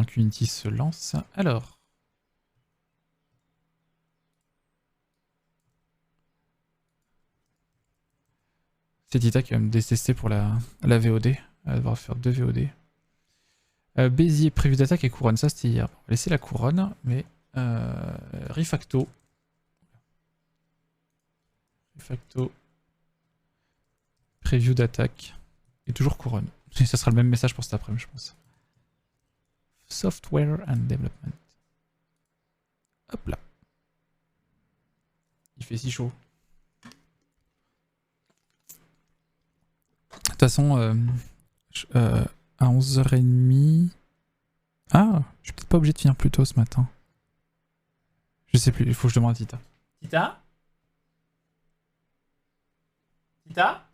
pendant qu'Unity se lance. Alors. C'est Tita qui va me détester pour la VOD. Elle va devoir faire 2 VOD. Béziers, prévu d'attaque et couronne. Ça, c'était hier. On va laisser la couronne, mais Refacto. Refacto. Preview d'attaque. Et toujours couronne. Et ça sera le même message pour cet après-midi, je pense. Software and Development. Hop là. Il fait si chaud. De toute façon, à 11h30... Ah, je suis peut-être pas obligé de finir plus tôt ce matin. Je sais plus, il faut que je demande à Tita. Tita ? Tita ?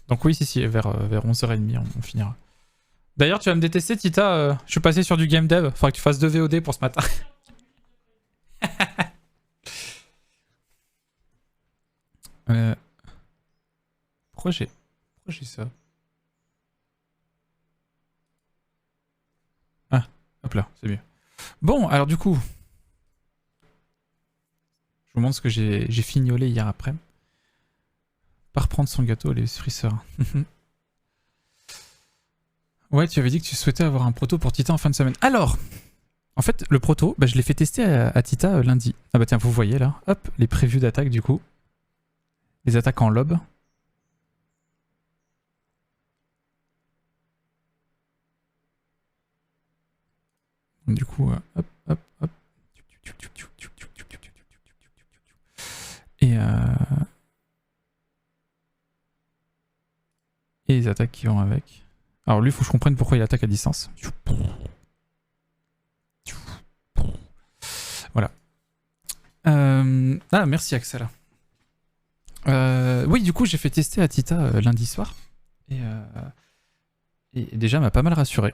Donc oui, si, vers 11h30, on finira. D'ailleurs, tu vas me détester, Tita. Je suis passé sur du game dev. Faudra que tu fasses 2 VOD pour ce matin. Pourquoi j'ai ça? Ah, hop là, c'est mieux. Bon, alors du coup, je vous montre ce que j'ai fignolé hier après. Pas reprendre son gâteau, les frisseurs. Ouais, tu avais dit que tu souhaitais avoir un proto pour Tita en fin de semaine. Alors, en fait, le proto, bah, je l'ai fait tester à Tita lundi. Ah bah tiens, vous voyez là, hop, les previews d'attaque du coup. Les attaques en lob. Du coup, hop, hop, hop. Et les attaques qui vont avec. Alors lui, il faut que je comprenne pourquoi il attaque à distance. Voilà. Ah, merci Axel. Oui, du coup, j'ai fait tester à Tita lundi soir. Et déjà, elle m'a pas mal rassuré.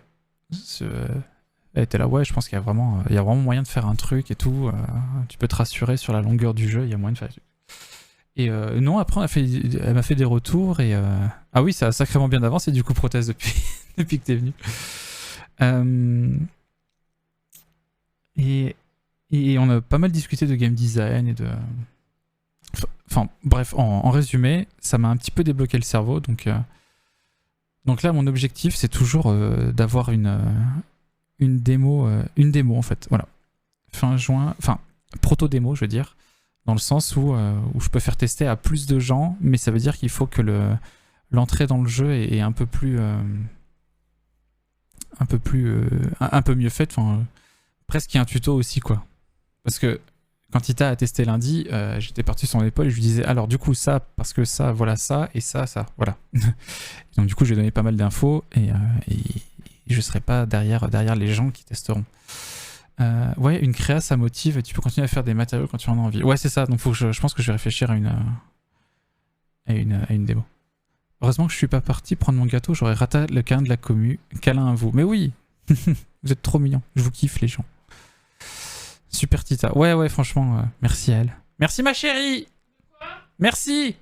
Elle était là, ouais, je pense qu'il y a vraiment moyen de faire un truc et tout. Tu peux te rassurer sur la longueur du jeu, il y a moyen de faire. Et non, après, elle m'a fait des retours et... Ah oui, ça a sacrément bien avancé du coup, Prothèse, depuis que t'es venu. Et on a pas mal discuté de game design et de... Enfin, bref, en résumé, ça m'a un petit peu débloqué le cerveau. Donc là, mon objectif, c'est toujours d'avoir une démo en fait. Voilà. Fin juin, enfin, proto-démo, je veux dire. Dans le sens où je peux faire tester à plus de gens, mais ça veut dire qu'il faut que l'entrée dans le jeu est un peu plus... un peu mieux faite. Enfin, presque qu'il y a un tuto aussi, quoi. Parce que quand Tita a testé lundi, j'étais parti sur son épaule et je lui disais alors du coup ça, parce que ça, voilà ça, et ça, voilà. Donc du coup, j'ai donné pas mal d'infos et je serai pas derrière les gens qui testeront. Ouais, une créa, ça motive. Tu peux continuer à faire des matériaux quand tu en as envie. Ouais, c'est ça. Donc, je pense que je vais réfléchir à une démo. Heureusement que je suis pas parti prendre mon gâteau. J'aurais raté le câlin de la commu. Câlin à vous. Mais oui, vous êtes trop mignons. Je vous kiffe, les gens. Super Tita. Ouais, franchement, merci à elle. Merci, ma chérie. Merci.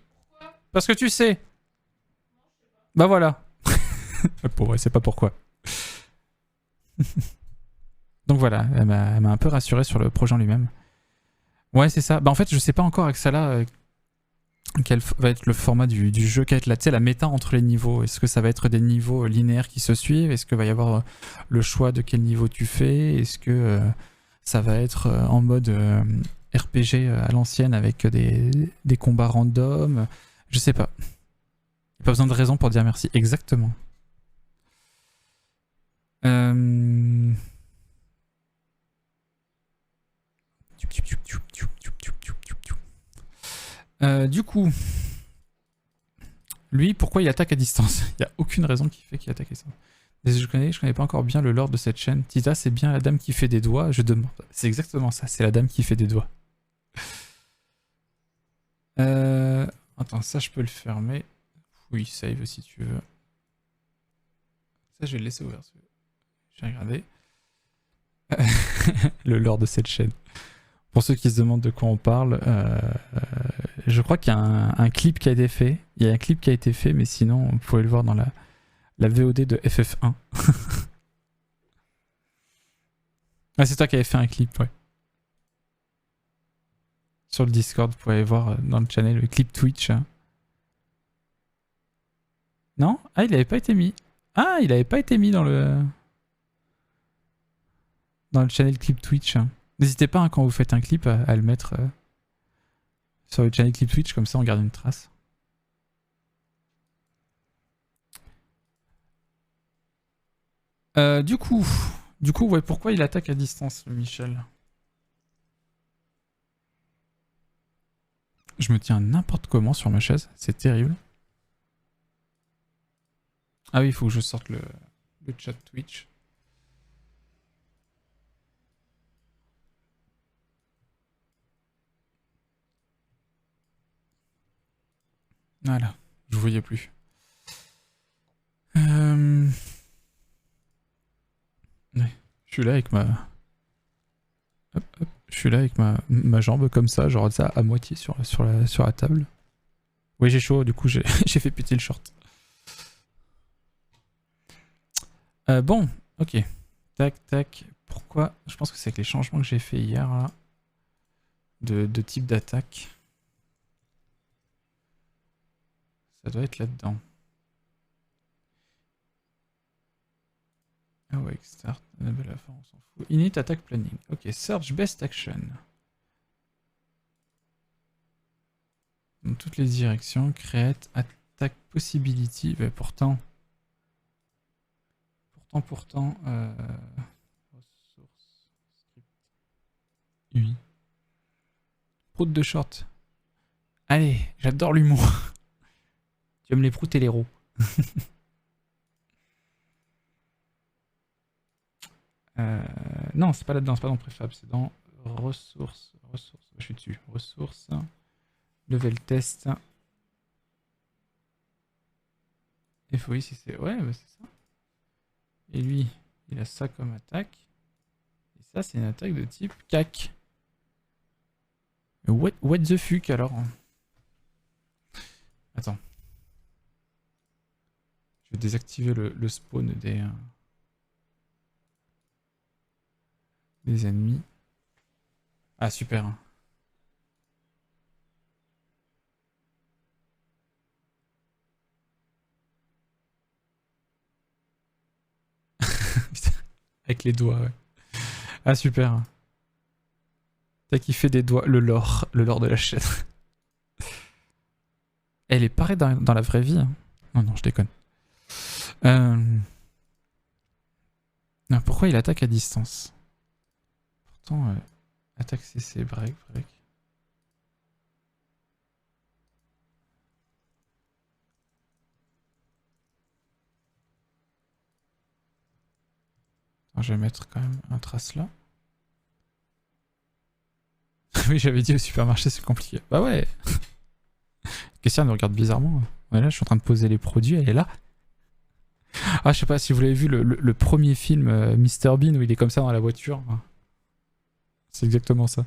Parce que tu sais. Bah voilà. Pour vrai, c'est pas pourquoi. Donc voilà, elle m'a un peu rassuré sur le projet en lui-même. Ouais, c'est ça. Bah en fait, je sais pas encore avec ça là quel va être le format du jeu, quelle va être la méta entre les niveaux. Est-ce que ça va être des niveaux linéaires qui se suivent? Est-ce qu'il va y avoir le choix de quel niveau tu fais? Est-ce que ça va être en mode RPG à l'ancienne avec des combats random? Je sais pas. Pas besoin de raison pour dire merci. Exactement. Du coup, lui, pourquoi il attaque à distance? Il n'y a aucune raison qui fait qu'il attaque à distance. Je connais pas encore bien le lore de cette chaîne. Tita, c'est bien la dame qui fait des doigts. Je demande. C'est exactement ça, c'est la dame qui fait des doigts. Attends, ça je peux le fermer. Oui, save si tu veux. Ça je vais le laisser ouvert. j'ai regardé. Le lore de cette chaîne. Pour ceux qui se demandent de quoi on parle, je crois qu'il y a un clip qui a été fait. Il y a un clip qui a été fait, mais sinon, vous pouvez le voir dans la VOD de FF1. Ah, c'est toi qui avais fait un clip, ouais. Sur le Discord, vous pouvez aller voir dans le channel le clip Twitch. Non? Ah, il avait pas été mis. Ah, il avait pas été mis dans le channel clip Twitch. N'hésitez pas, hein, quand vous faites un clip, à le mettre sur le channel clip Twitch, comme ça on garde une trace. Du coup, ouais, pourquoi il attaque à distance, Michel? Je me tiens n'importe comment sur ma chaise, c'est terrible. Ah oui, il faut que je sorte le chat Twitch. Voilà, je vous voyais plus. Ouais, je suis là avec ma... Hop, hop. Je suis là avec ma jambe comme ça, genre ça à moitié sur la table. Oui, j'ai chaud, du coup j'ai fait péter le short. Bon, ok. Tac, tac. Pourquoi? Je pense que c'est avec les changements que j'ai fait hier, là. De type d'attaque. Ça doit être là-dedans. Ah ouais, start, enable la fin, on s'en fout. Init attack planning. Ok, search best action. Dans toutes les directions, create attack possibility. Mais pourtant. Ressources. Script. UI. Prout de short. Allez, j'adore l'humour. Tu aimes les proutes et les roux. Non, c'est pas là-dedans, c'est pas dans préfab, c'est dans ressources. Je suis dessus. Ressources. Level test. FOI si c'est... Ouais, bah c'est ça. Et lui, il a ça comme attaque. Et ça, c'est une attaque de type CAC. What the fuck alors? Attends. Je vais désactiver le spawn des ennemis. Ah, super. Avec les doigts, ouais. Ah, super. T'as kiffé des doigts, le lore de la chaîne. Elle est pareille dans la vraie vie. Hein. Non, je déconne. Non, pourquoi il attaque à distance? Pourtant, attaque CC, break. Attends, je vais mettre quand même un trace là. Oui, j'avais dit au supermarché, c'est compliqué. Bah ouais. Christian me regarde bizarrement. Ouais, là, je suis en train de poser les produits, elle est là. Ah, je sais pas si vous l'avez vu, le premier film Mr Bean où il est comme ça dans la voiture. C'est exactement ça.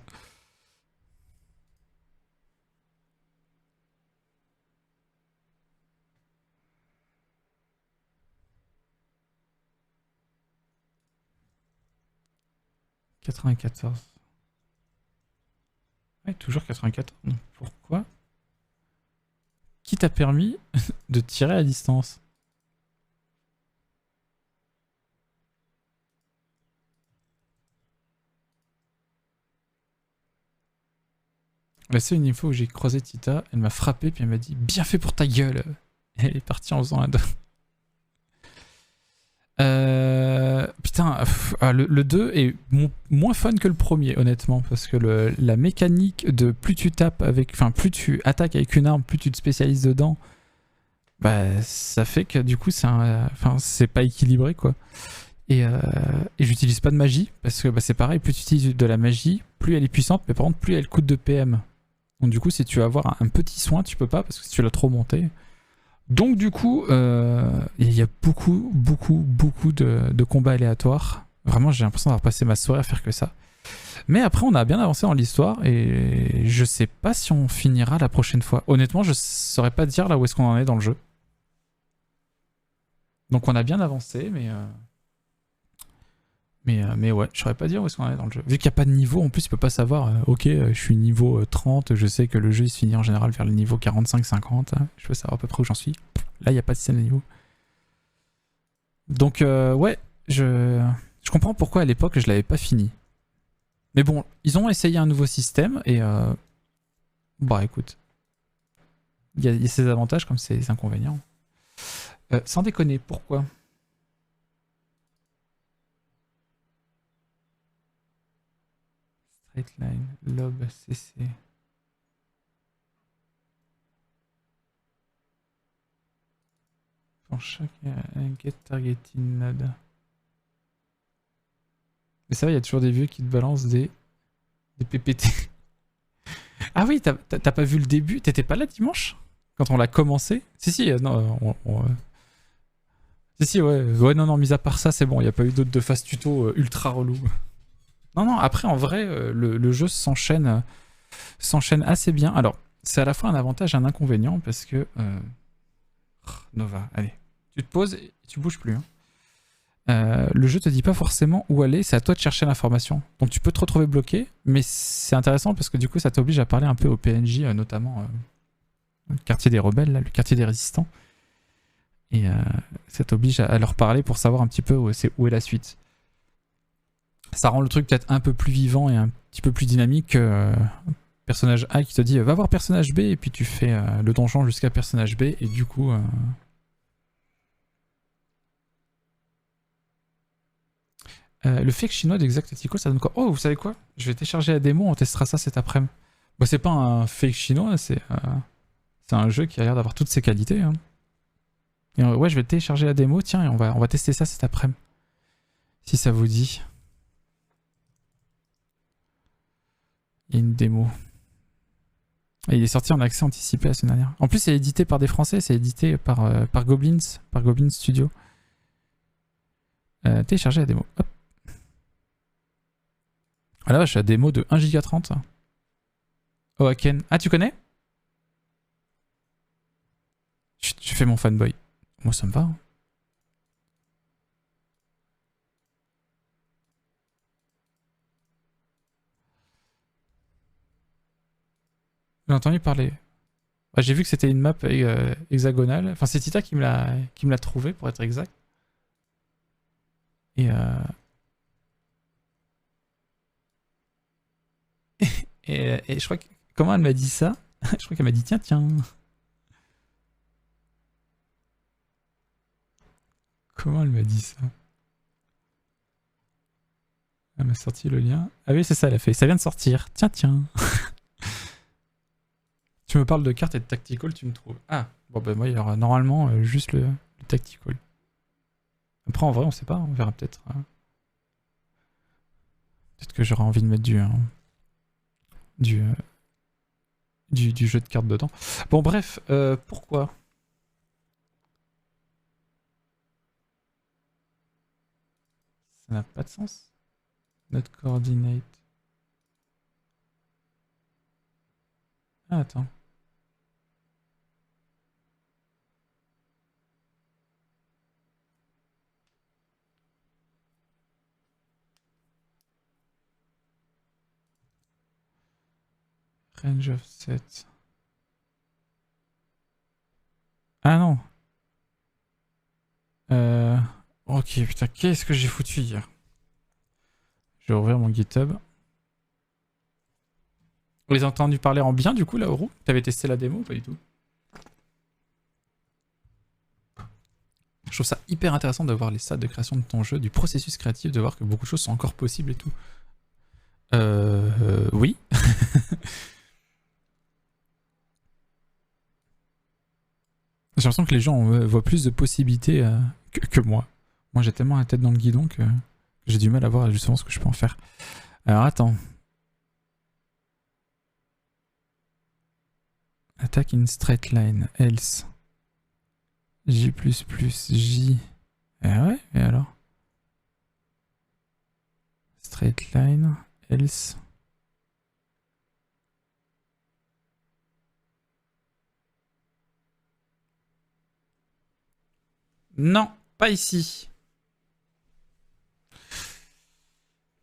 « 94. Ouais, toujours 94. Pourquoi? Qui t'a permis de tirer à distance? Là, c'est une info où j'ai croisé Tita, elle m'a frappé, puis elle m'a dit « Bien fait pour ta gueule !» Elle est partie en faisant un dos. Putain, le 2 est moins fun que le premier, honnêtement, parce que la mécanique de plus tu tapes avec... Enfin, plus tu attaques avec une arme, plus tu te spécialises dedans, bah, ça fait que du coup, c'est pas équilibré, quoi. Et j'utilise pas de magie, parce que bah, c'est pareil, plus tu utilises de la magie, plus elle est puissante, mais par contre, plus elle coûte de PM. Donc du coup, si tu veux avoir un petit soin, tu peux pas, parce que si tu l'as trop monté, Donc du coup, il y a beaucoup de combats aléatoires. Vraiment, j'ai l'impression d'avoir passé ma soirée à faire que ça. Mais après, on a bien avancé dans l'histoire et je sais pas si on finira la prochaine fois. Honnêtement, je saurais pas dire là où est-ce qu'on en est dans le jeu. Donc on a bien avancé, mais ouais, je saurais pas dire où est-ce qu'on en est dans le jeu. Vu qu'il n'y a pas de niveau, en plus, tu peux pas savoir, ok, je suis niveau 30, je sais que le jeu il se finit en général vers le niveau 45-50. Je peux savoir à peu près où j'en suis. Là, il n'y a pas de système de niveau. Donc ouais, je comprends pourquoi à l'époque je l'avais pas fini. Mais bon, ils ont essayé un nouveau système et bah écoute, il y a ses avantages comme ses inconvénients. Sans déconner, pourquoi? Straight line, lob, CC. Pour chaque get targeting node. Mais ça va, il y a toujours des vieux qui te balancent des PPT. Ah oui, t'as pas vu le début? T'étais pas là dimanche? Quand on l'a commencé? Si, si, non, si, si, ouais. Ouais, non, non, mis à part ça, c'est bon, il n'y a pas eu d'autres de phase tuto ultra relou. Non, non, après, en vrai, le jeu s'enchaîne assez bien. Alors, c'est à la fois un avantage et un inconvénient parce que. Nova, allez. Tu te poses et tu bouges plus. Hein. Le jeu te dit pas forcément où aller, c'est à toi de chercher l'information. Donc tu peux te retrouver bloqué, mais c'est intéressant parce que du coup ça t'oblige à parler un peu au PNJ, notamment le quartier des rebelles, là, le quartier des résistants. Et ça t'oblige à leur parler pour savoir un petit peu où est la suite. Ça rend le truc peut-être un peu plus vivant et un petit peu plus dynamique que personnage A qui te dit va voir personnage B et puis tu fais le donjon jusqu'à personnage B et du coup... le fake chinois d'Exact Tactical, ça donne quoi? Oh, vous savez quoi? Je vais télécharger la démo, on testera ça cet après-midi. Bah, c'est pas un fake chinois, c'est un jeu qui a l'air d'avoir toutes ses qualités. Hein. Et ouais, je vais télécharger la démo, tiens, et on va tester ça cet après-midi. Si ça vous dit. Il y a une démo. Et il est sorti en accès anticipé la semaine dernière. En plus, c'est édité par des Français, c'est édité par Goblins Studio. Télécharger la démo. Hop. Ah la vache, la démo de 1,30 Go. Oh, Aken. Ah, tu connais? Tu fais mon fanboy. Moi, ça me va. Hein. J'ai entendu parler. Ouais, j'ai vu que c'était une map hexagonale. Enfin, c'est Tita qui me l'a trouvé, pour être exact. Et, et je crois que... Comment elle m'a dit ça? Je crois qu'elle m'a dit tiens, tiens. Comment elle m'a dit ça? Elle m'a sorti le lien. Ah oui, c'est ça, elle a fait. Ça vient de sortir. Tiens, tiens. Tu me parles de cartes et de tactical, tu me trouves. Ah, bon, bah, moi, il y aura normalement juste le tactical. Après, en vrai, on sait pas. On verra peut-être. Peut-être que j'aurai envie de mettre du jeu de cartes dedans. Bon, bref, pourquoi? Ça n'a pas de sens. Notre coordinate. Ah, attends. Range of set. Ah non. Ok, putain, qu'est-ce que j'ai foutu hier? Je vais ouvrir mon GitHub. Vous les avez entendu parler en bien du coup là, Oro? T'avais testé la démo ou pas du tout? Je trouve ça hyper intéressant de voir les stades de création de ton jeu, du processus créatif, de voir que beaucoup de choses sont encore possibles et tout. Oui. J'ai l'impression que les gens voient plus de possibilités que moi. Moi j'ai tellement la tête dans le guidon que j'ai du mal à voir justement ce que je peux en faire. Alors attends. Attack in straight line, else. J++, J. Ah ouais, et alors? Straight line, else. Non, pas ici.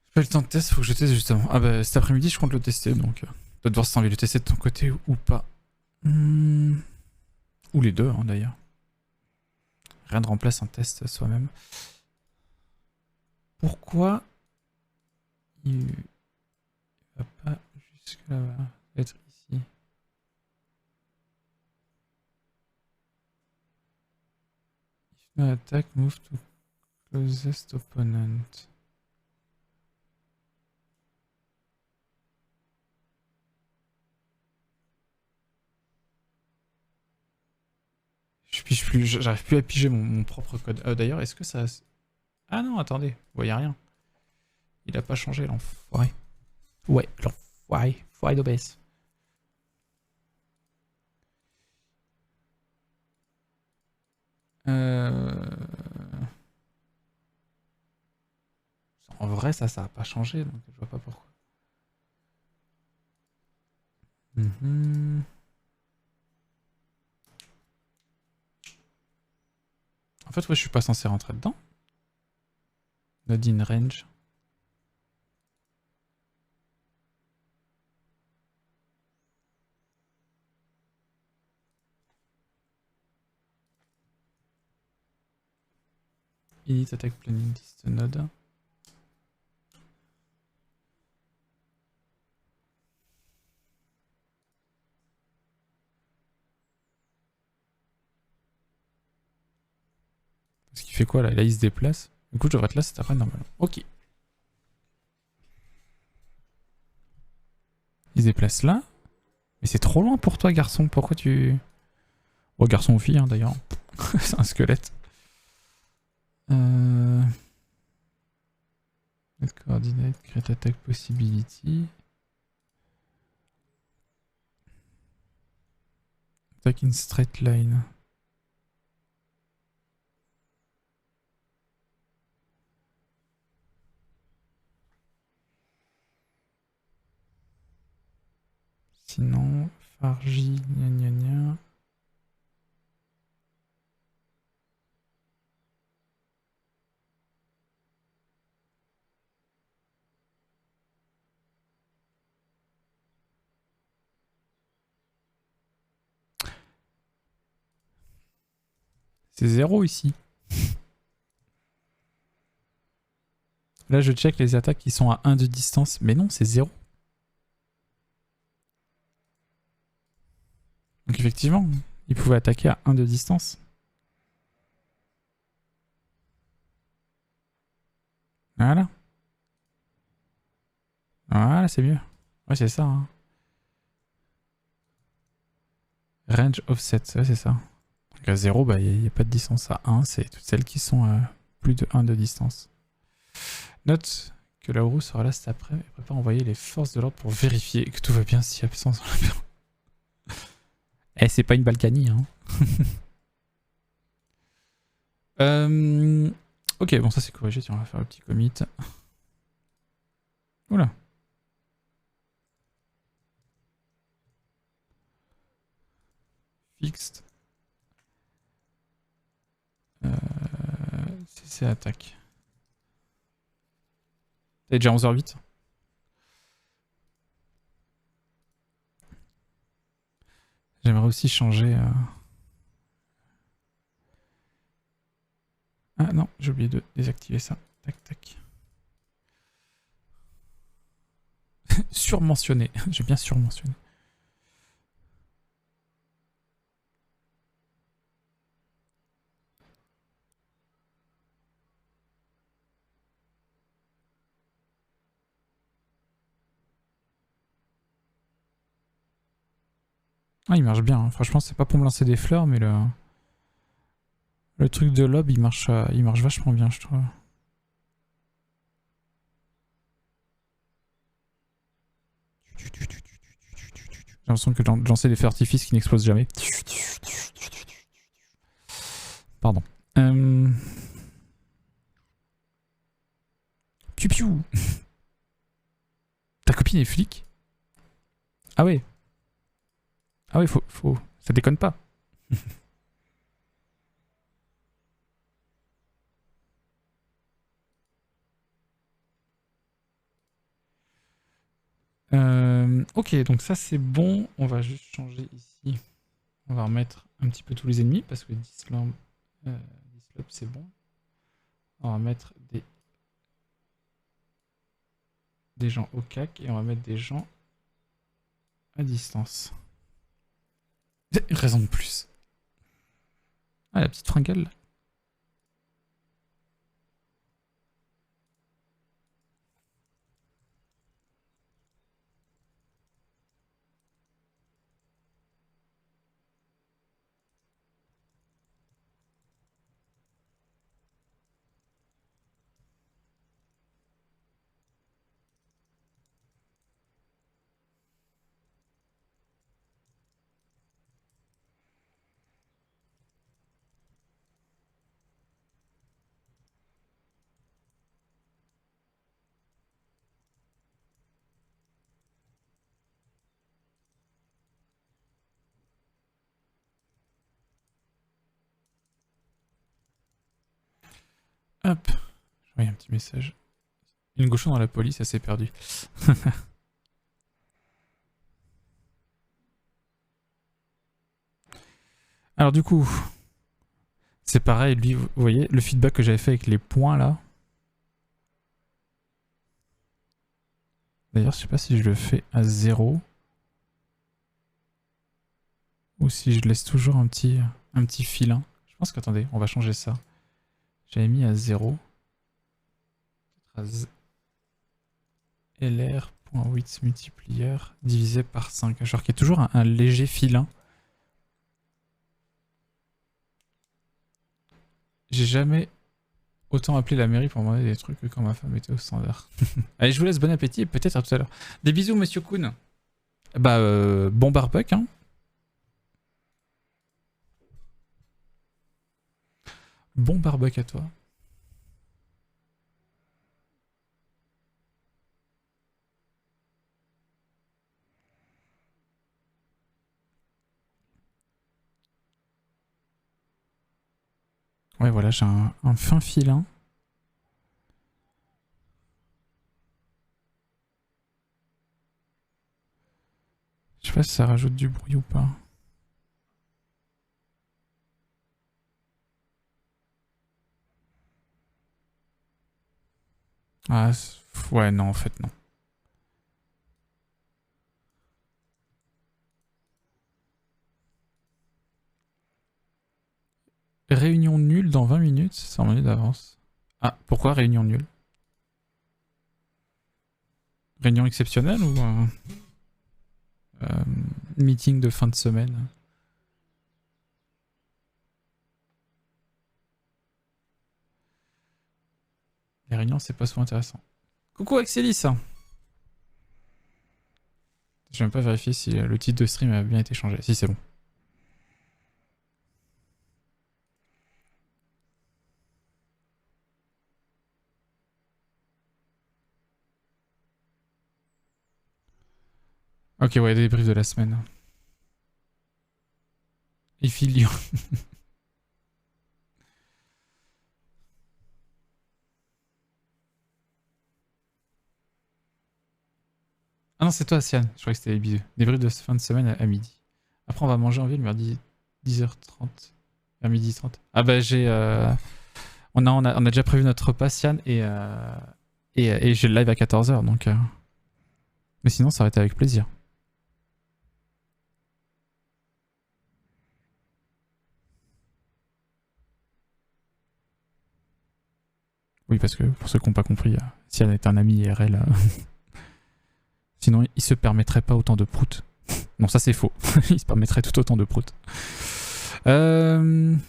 J'ai pas eu le temps de test, faut que je teste justement. Ah bah cet après-midi je compte le tester donc. Tu dois devoir si t'as envie de le tester de ton côté ou pas. Ou les deux hein, d'ailleurs. Rien ne remplace un test soi-même. Pourquoi il va pas jusque là-bas? Être ici. If no attack, move to closest opponent. Je pige plus, j'arrive plus à piger mon propre code. D'ailleurs, est-ce que ça... Ah non, attendez, vous voyez rien. Il a pas changé l'enfoiré. Ouais, l'enfoiré. Foiré d'OBS. En vrai, ça a pas changé, donc je vois pas pourquoi. En fait, ouais, je suis pas censé rentrer dedans. Node in range. Init attack planning list node. Ce qui fait quoi là? Là, il se déplace. Du coup, je devrais être là cet après normalement. Ok. Il se déplace là. Mais c'est trop loin pour toi, garçon. Pourquoi tu... Oh, garçon ou fille, hein, d'ailleurs. C'est un squelette. Net coordinate, create attack possibility. Attack in straight line. Sinon, Farji, gna gna gna. C'est 0 ici. Là, je check les attaques qui sont à 1 de distance. Mais non, c'est 0. Donc effectivement, il pouvait attaquer à 1 de distance. Voilà. Voilà, c'est mieux. Ouais, c'est ça. Hein. Range offset, ouais, c'est ça. Donc à 0, bah, il n'y a pas de distance. À 1, c'est toutes celles qui sont à plus de 1 de distance. Note que la roue sera là cet après et prépare à envoyer les forces de l'ordre pour vérifier que tout va bien si absence dans la bureau. Eh, c'est pas une Balkany, hein. Ok, bon, ça c'est corrigé. Tiens, on va faire le petit commit. Oula. Fixed. CC attaque. T'es déjà 11h08. J'aimerais aussi changer... Ah non, j'ai oublié de désactiver ça. Tac, tac. Surmentionné. J'ai bien surmentionné. Ah, il marche bien. Hein. Franchement, c'est pas pour me lancer des fleurs, mais le truc de lob, il marche vachement bien, je trouve. J'ai l'impression que de lancer des feux artifices qui n'explosent jamais. Pardon. Piu-piu. Ta copine est flic? Ah ouais. Ah ouais, faut... Ça déconne pas. Ok, donc ça c'est bon. On va juste changer ici. On va remettre un petit peu tous les ennemis parce que Dislamp c'est bon. On va mettre des gens au cac et on va mettre des gens à distance. Raison de plus. Ah, la petite fringale là. Hop. Oui, un petit message. Une gauchon dans la police, elle s'est perdue. Alors du coup, c'est pareil, lui, vous voyez, le feedback que j'avais fait avec les points là. D'ailleurs, je sais pas si je le fais à 0. Ou si je laisse toujours un petit filin. Je pense qu'attendez, on va changer ça. J'avais mis à 0. LR.width multiplier divisé par 5. Genre qu'il y a toujours un léger filin. J'ai jamais autant appelé la mairie pour demander des trucs que quand ma femme était au standard. Allez, je vous laisse bon appétit et peut-être à tout à l'heure. Des bisous, monsieur Kuhn. Bah, bon barbecue, hein. Bon barbecue à toi. Ouais, voilà, j'ai un fin filin. Je sais pas si ça rajoute du bruit ou pas. Ah, ouais, non, en fait, non. Réunion nulle dans 20 minutes, 100 minutes d'avance. Ah, pourquoi réunion nulle? Réunion exceptionnelle ou meeting de fin de semaine? Les réunions, c'est pas souvent intéressant. Coucou Axelis. Je vais même pas vérifier si le titre de stream a bien été changé. Si, c'est bon. Ok, ouais, débrief de la semaine. Et Filio. Ah non, c'est toi, Sian. Je croyais que c'était les bisous. Débrief de fin de semaine à midi. Après, on va manger en ville vers 10h30. Vers midi 30. Ah bah, j'ai... On a déjà prévu notre repas, Sian, et j'ai le live à 14h, donc... Mais sinon, ça aurait été avec plaisir. Oui, parce que pour ceux qui n'ont pas compris, Sian est un ami IRL. Sinon, il se permettrait pas autant de proutes. Non, ça c'est faux. Il se permettrait tout autant de proutes. Non,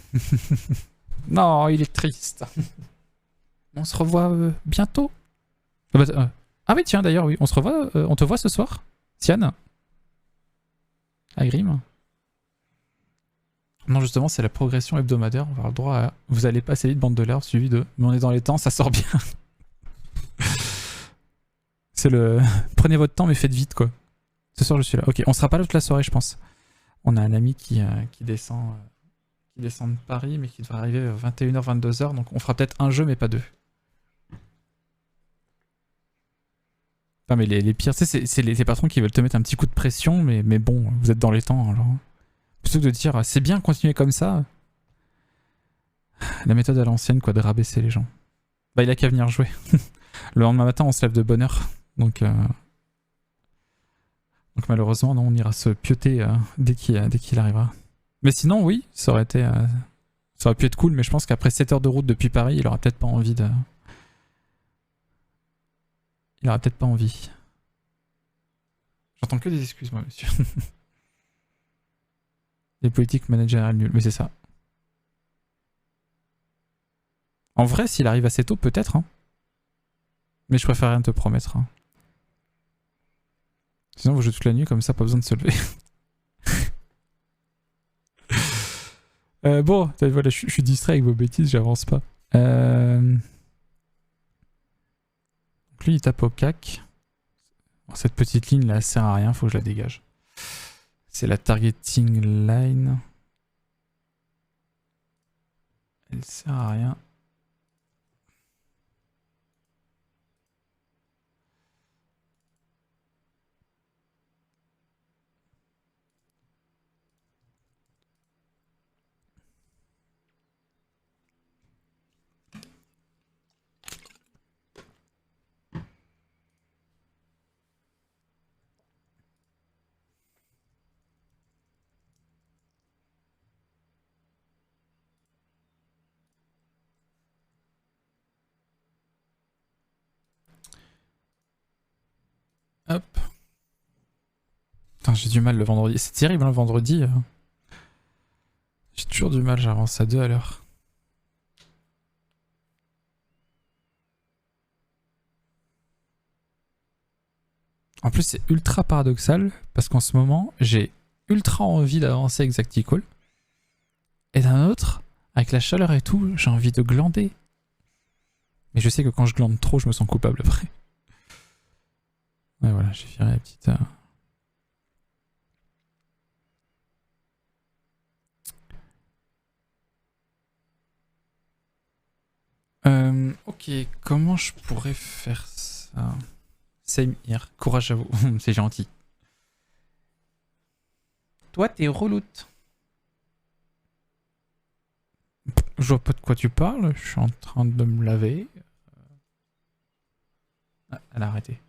il est triste. On se revoit bientôt. Ah oui, tiens, d'ailleurs, oui. On se revoit. On te voit ce soir, Sian. À Grim. Non, justement, c'est la progression hebdomadaire. On va avoir le droit à... Vous allez passer vite, bande de l'herbe, suivi de... Mais on est dans les temps, ça sort bien. C'est le... Prenez votre temps, mais faites vite, quoi. Ce soir, je suis là. Ok, on sera pas là toute la soirée, je pense. On a un ami qui descend de Paris, mais qui devrait arriver à 21h, 22h. Donc on fera peut-être un jeu, mais pas deux. Non, mais les pires, tu sais, c'est les patrons qui veulent te mettre un petit coup de pression, mais bon, vous êtes dans les temps, hein, genre. Plutôt que de dire, c'est bien, continuer comme ça. La méthode à l'ancienne, quoi, de rabaisser les gens. Bah, il a qu'à venir jouer. Le lendemain matin, on se lève de bonne heure. Donc malheureusement, non, on ira se pioter dès qu'il arrivera. Mais sinon, oui, ça aurait pu être cool, mais je pense qu'après 7 heures de route depuis Paris, il aura peut-être pas envie de... Il aura peut-être pas envie. J'entends que des excuses, moi, monsieur. Les politiques managériales nulles, mais c'est ça. En vrai, s'il arrive assez tôt, peut-être. Hein. Mais je préfère rien te promettre. Hein. Sinon, vous jouez toute la nuit, comme ça, pas besoin de se lever. Bon, voilà, je suis distrait avec vos bêtises, j'avance pas. Donc lui, il tape au cac. Bon, cette petite ligne là, elle sert à rien, faut que je la dégage. C'est la targeting line. Elle sert à rien. Hop. Putain, j'ai du mal le vendredi. C'est terrible, hein, le vendredi. J'ai toujours du mal, j'avance à 2 à l'heure. En plus, c'est ultra paradoxal, parce qu'en ce moment, j'ai ultra envie d'avancer avec Zactical. Et d'un autre, avec la chaleur et tout, j'ai envie de glander. Mais je sais que quand je glande trop, je me sens coupable après. Ouais, voilà, j'ai viré la petite... Ok, comment je pourrais faire ça? Same here. Courage à vous, c'est gentil. Toi, t'es reloute. Je vois pas de quoi tu parles, je suis en train de me laver. Ah, elle a arrêté.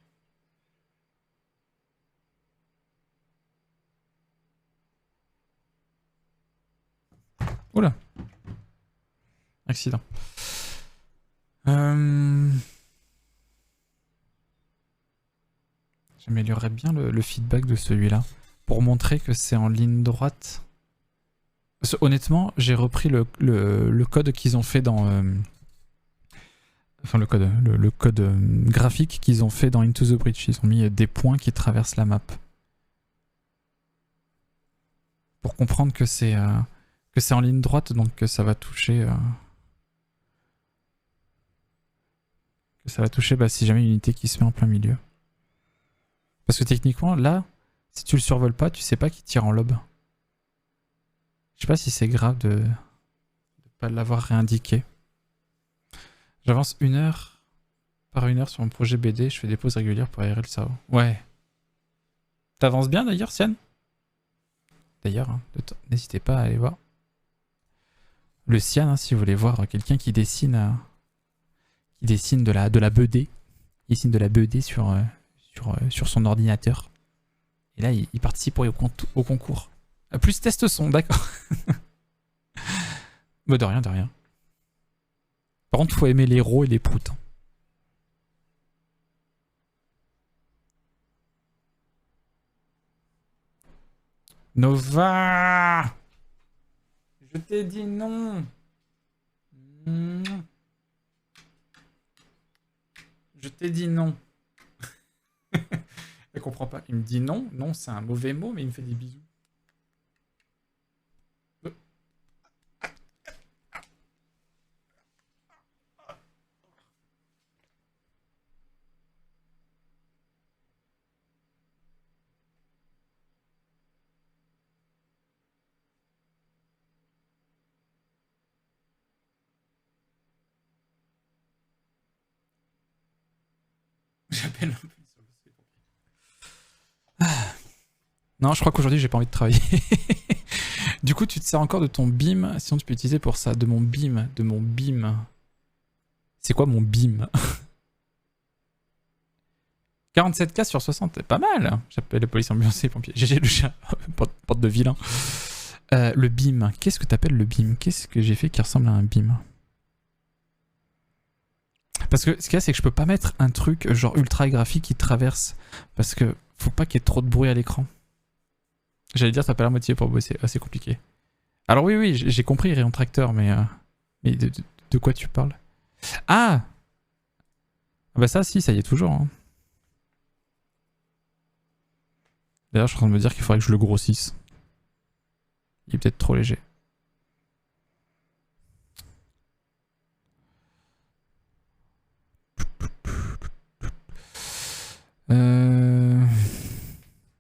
Oula. Accident. J'améliorerais bien le feedback de celui-là pour montrer que c'est en ligne droite. Parce que, honnêtement, j'ai repris le code qu'ils ont fait dans... Enfin, le code graphique qu'ils ont fait dans Into the Breach. Ils ont mis des points qui traversent la map. Pour comprendre que c'est en ligne droite, donc que ça va toucher... que ça va toucher si jamais une unité qui se met en plein milieu. Parce que techniquement, là, si tu le survoles pas, tu sais pas qu'il tire en lobe. Je sais pas si c'est grave de pas l'avoir réindiqué. J'avance 1 heure par 1 heure sur mon projet BD, je fais des pauses régulières pour aérer le cerveau. Ouais. T'avances bien d'ailleurs, Sian? D'ailleurs, hein, n'hésitez pas à aller voir. Le Sian, hein, si vous voulez voir quelqu'un qui dessine de la BD. Il dessine de la BD sur son ordinateur. Et là, il participe au concours. Plus test son, d'accord. Bah de rien, de rien. Par contre, faut aimer les rots et les proutes. Nova! Je t'ai dit non! Je t'ai dit non. Elle comprend pas. Il me dit non. Non, c'est un mauvais mot, mais il me fait des bisous. j'appelle la police sur le pompier. Non, je crois qu'aujourd'hui, j'ai pas envie de travailler. Du coup, tu te sers encore de ton BIM, sinon tu peux utiliser pour ça. De mon BIM, de mon BIM. C'est quoi mon BIM? 47K sur 60, c'est pas mal. J'appelle la police, ambulance et pompiers. GG le chat, porte de vilain. Le BIM, qu'est-ce que t'appelles le BIM? Qu'est-ce que j'ai fait qui ressemble à un BIM? Parce que ce qu'il y a, c'est que je peux pas mettre un truc genre ultra graphique qui traverse. Parce que faut pas qu'il y ait trop de bruit à l'écran. J'allais dire, t'as pas l'air motivé pour bosser. Ah, c'est compliqué. Alors oui, oui, j'ai compris rayon tracteur, mais de quoi tu parles? Ah! Ah bah ça, si, ça y est toujours. Hein. D'ailleurs, je suis en train de me dire qu'il faudrait que je le grossisse. Il est peut-être trop léger.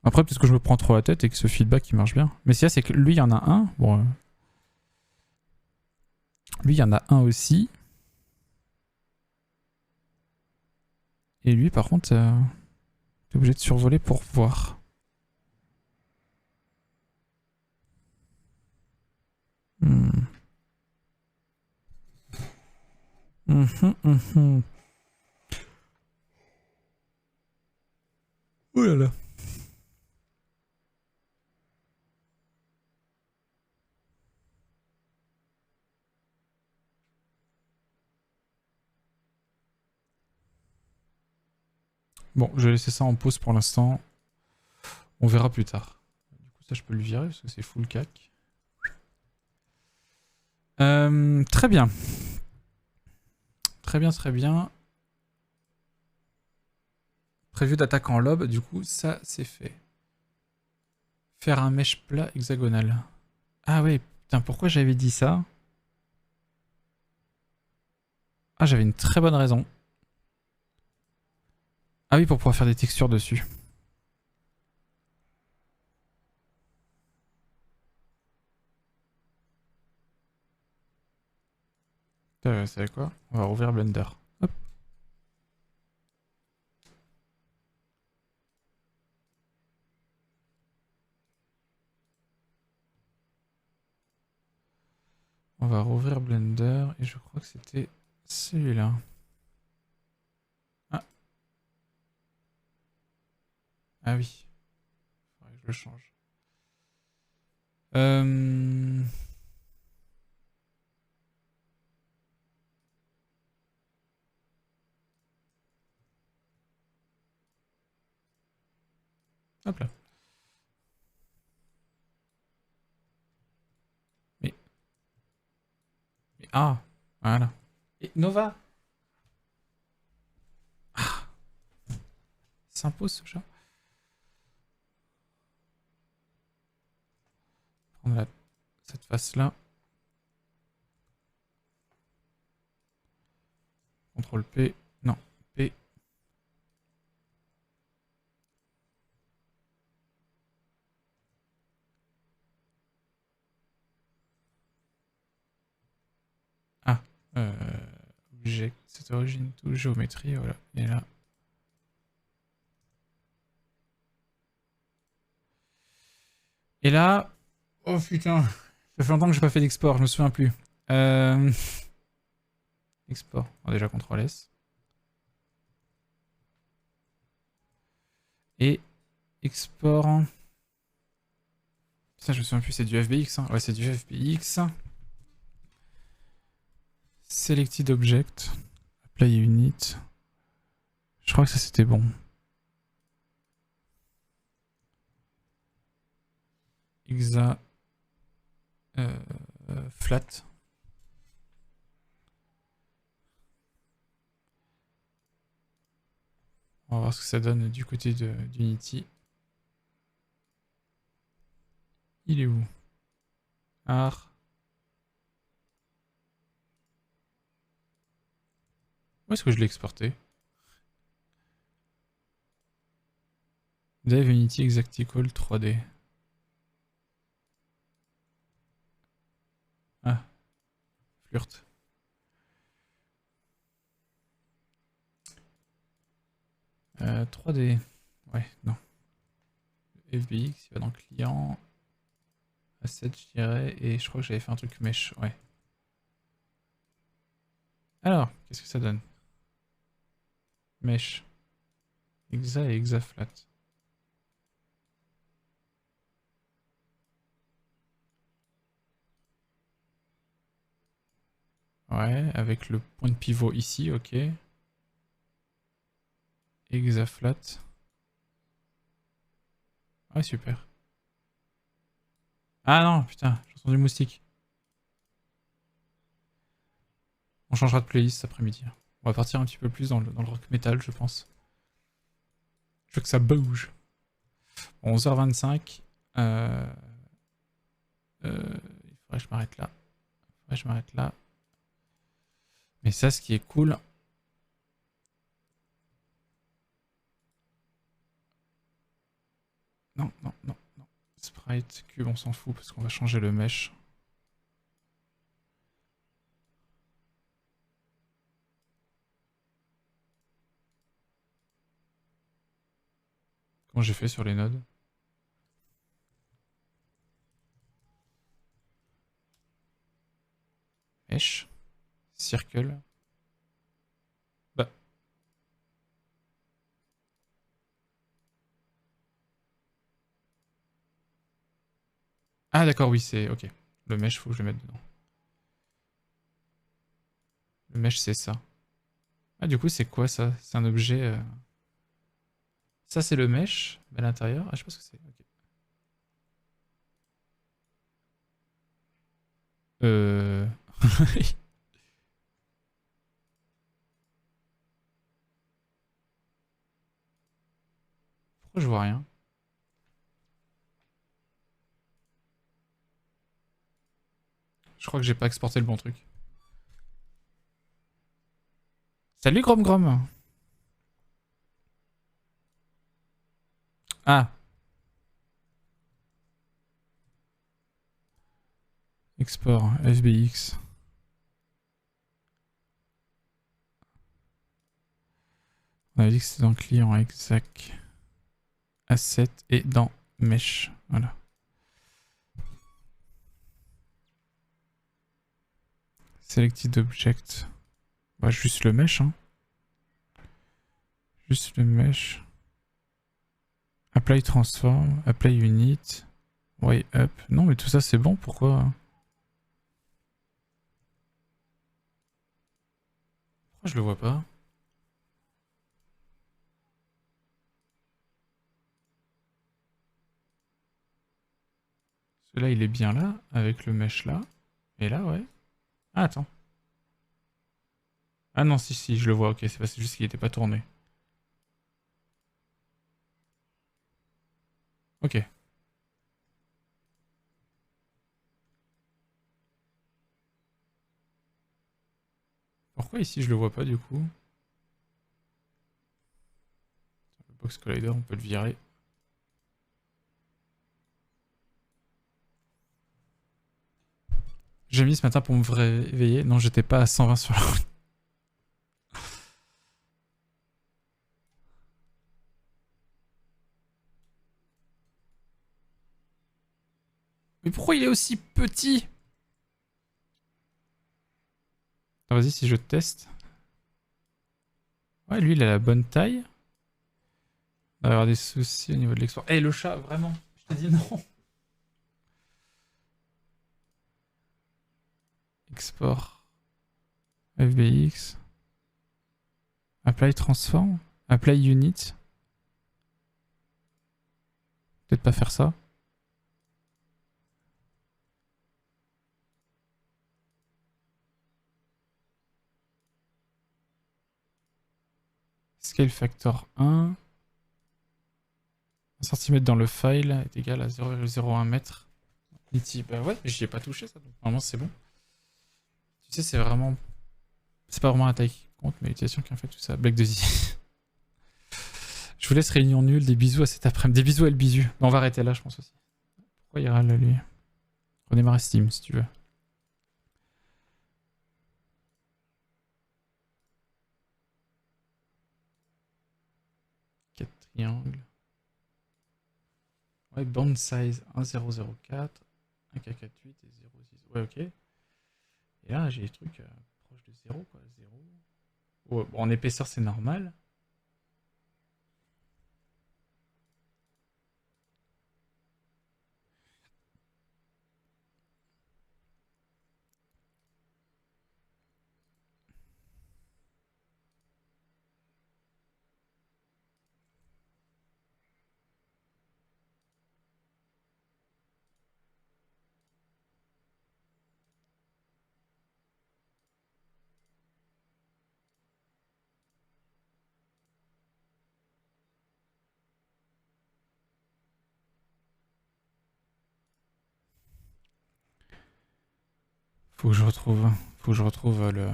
Après, peut-être que je me prends trop la tête et que ce feedback il marche bien. Mais si, c'est que lui, il y en a un. Bon. Lui, il y en a un aussi. Et lui, par contre, t'es obligé de survoler pour voir. Hmm. Oh là là. Bon, je vais laisser ça en pause pour l'instant. On verra plus tard. Du coup, ça, je peux le virer parce que c'est full cac. Très bien. Très bien, très bien. Prévu d'attaque en lobe, du coup, ça, c'est fait. Faire un mèche plat hexagonal. Ah ouais, putain, pourquoi j'avais dit ça? Ah, j'avais une très bonne raison. Ah oui, pour pouvoir faire des textures dessus. Vous savez quoi? On va rouvrir Blender. Hop. On va rouvrir Blender et je crois que c'était celui-là. Ah. Ah oui. Faudrait que je le change. Hop là. Mais... Ah, voilà. Et Nova. Ah, s'impose ce chat. Prendre cette face-là. CTRL P. Non, P. Ah. Object. Cette origine to géométrie. Voilà. Et là. Et là. Oh putain. Ça fait longtemps que j'ai pas fait d'export. Je me souviens plus. Export. Bon, déjà CTRL S. Et export. Ça, je me souviens plus, c'est du FBX. Hein. Ouais, c'est du FBX. Selected Object. Apply Unit. Je crois que ça c'était bon. Exa. Flat. On va voir ce que ça donne du côté d'Unity. Il est où? Art. Où est-ce que je l'ai exporté? Dev Unity Exactical 3D. Ah, flirt. 3D. Ouais, non. FBX, il va dans client. Asset, je dirais. Et je crois que j'avais fait un truc mesh. Ouais. Alors, qu'est-ce que ça donne? Mesh. Exa et Exaflat. Ouais, avec le point de pivot ici, ok. Exaflat. Ouais, super. Ah non, putain, j'ai entendu moustique. On changera de playlist cet après-midi. On va partir un petit peu plus dans le rock metal, je pense. Je veux que ça bouge. Bon, 11h25. Il faudrait que je m'arrête là. Mais ça, ce qui est cool. Non, non, non, non. Sprite, cube, on s'en fout parce qu'on va changer le mesh. Comment j'ai fait sur les nodes? Mesh. Circle. Bah. Ah d'accord, oui, c'est... Ok. Le mesh, faut que je le mette dedans. Le mesh, c'est ça. Ah, du coup, c'est quoi ça? C'est un objet... Ça, c'est le mesh à l'intérieur. Ah, je sais pas ce que c'est. Ok. Euh... Pourquoi je vois rien? Je crois que j'ai pas exporté le bon truc. Salut Grom Grom. Ah. Export, FBX. On avait dit que c'était dans client exec. Asset et dans mesh. Voilà. Selected object. Bah, juste le mesh, hein. Juste le mesh. Apply transform. Apply unit. Way up. Non, mais tout ça, c'est bon. Pourquoi je le vois pas? Celui-là, il est bien là, avec le mesh là. Et là, ouais. Ah, attends. Ah non, si, si, je le vois. Ok, c'est juste qu'il était pas tourné. Ok. Pourquoi ici, je le vois pas, du coup? Le box collider, on peut le virer. J'ai mis ce matin pour me réveiller. Non, j'étais pas à 120 sur la route. Mais pourquoi il est aussi petit? Ah, vas-y, si je teste. Ouais, lui, il a la bonne taille. Il va y avoir des soucis au niveau de l'export. Eh, le chat, vraiment. Je t'ai dit non. Export. FBX. Apply transform. Apply unit. Peut-être pas faire ça. Scale factor 1. 1 cm dans le file est égal à 0,01 mètre. Niti, bah ouais, j'y ai pas touché ça, donc normalement c'est bon. Tu sais, c'est vraiment. C'est pas vraiment la taille qui compte, mais l'utilisation qui en fait tout ça. Blague de Z. Je vous laisse réunion nulle, des bisous à cet après-midi. Des bisous à le bisu. On va arrêter là, je pense aussi. Pourquoi il râle lui? Redémarrer Steam si tu veux. Triangle. Ouais, band size 1004, 1K48 et 06. Ouais, ok. Et là, j'ai des trucs proches de 0, quoi. 0. Ouais, bon, en épaisseur, c'est normal. Faut que je retrouve le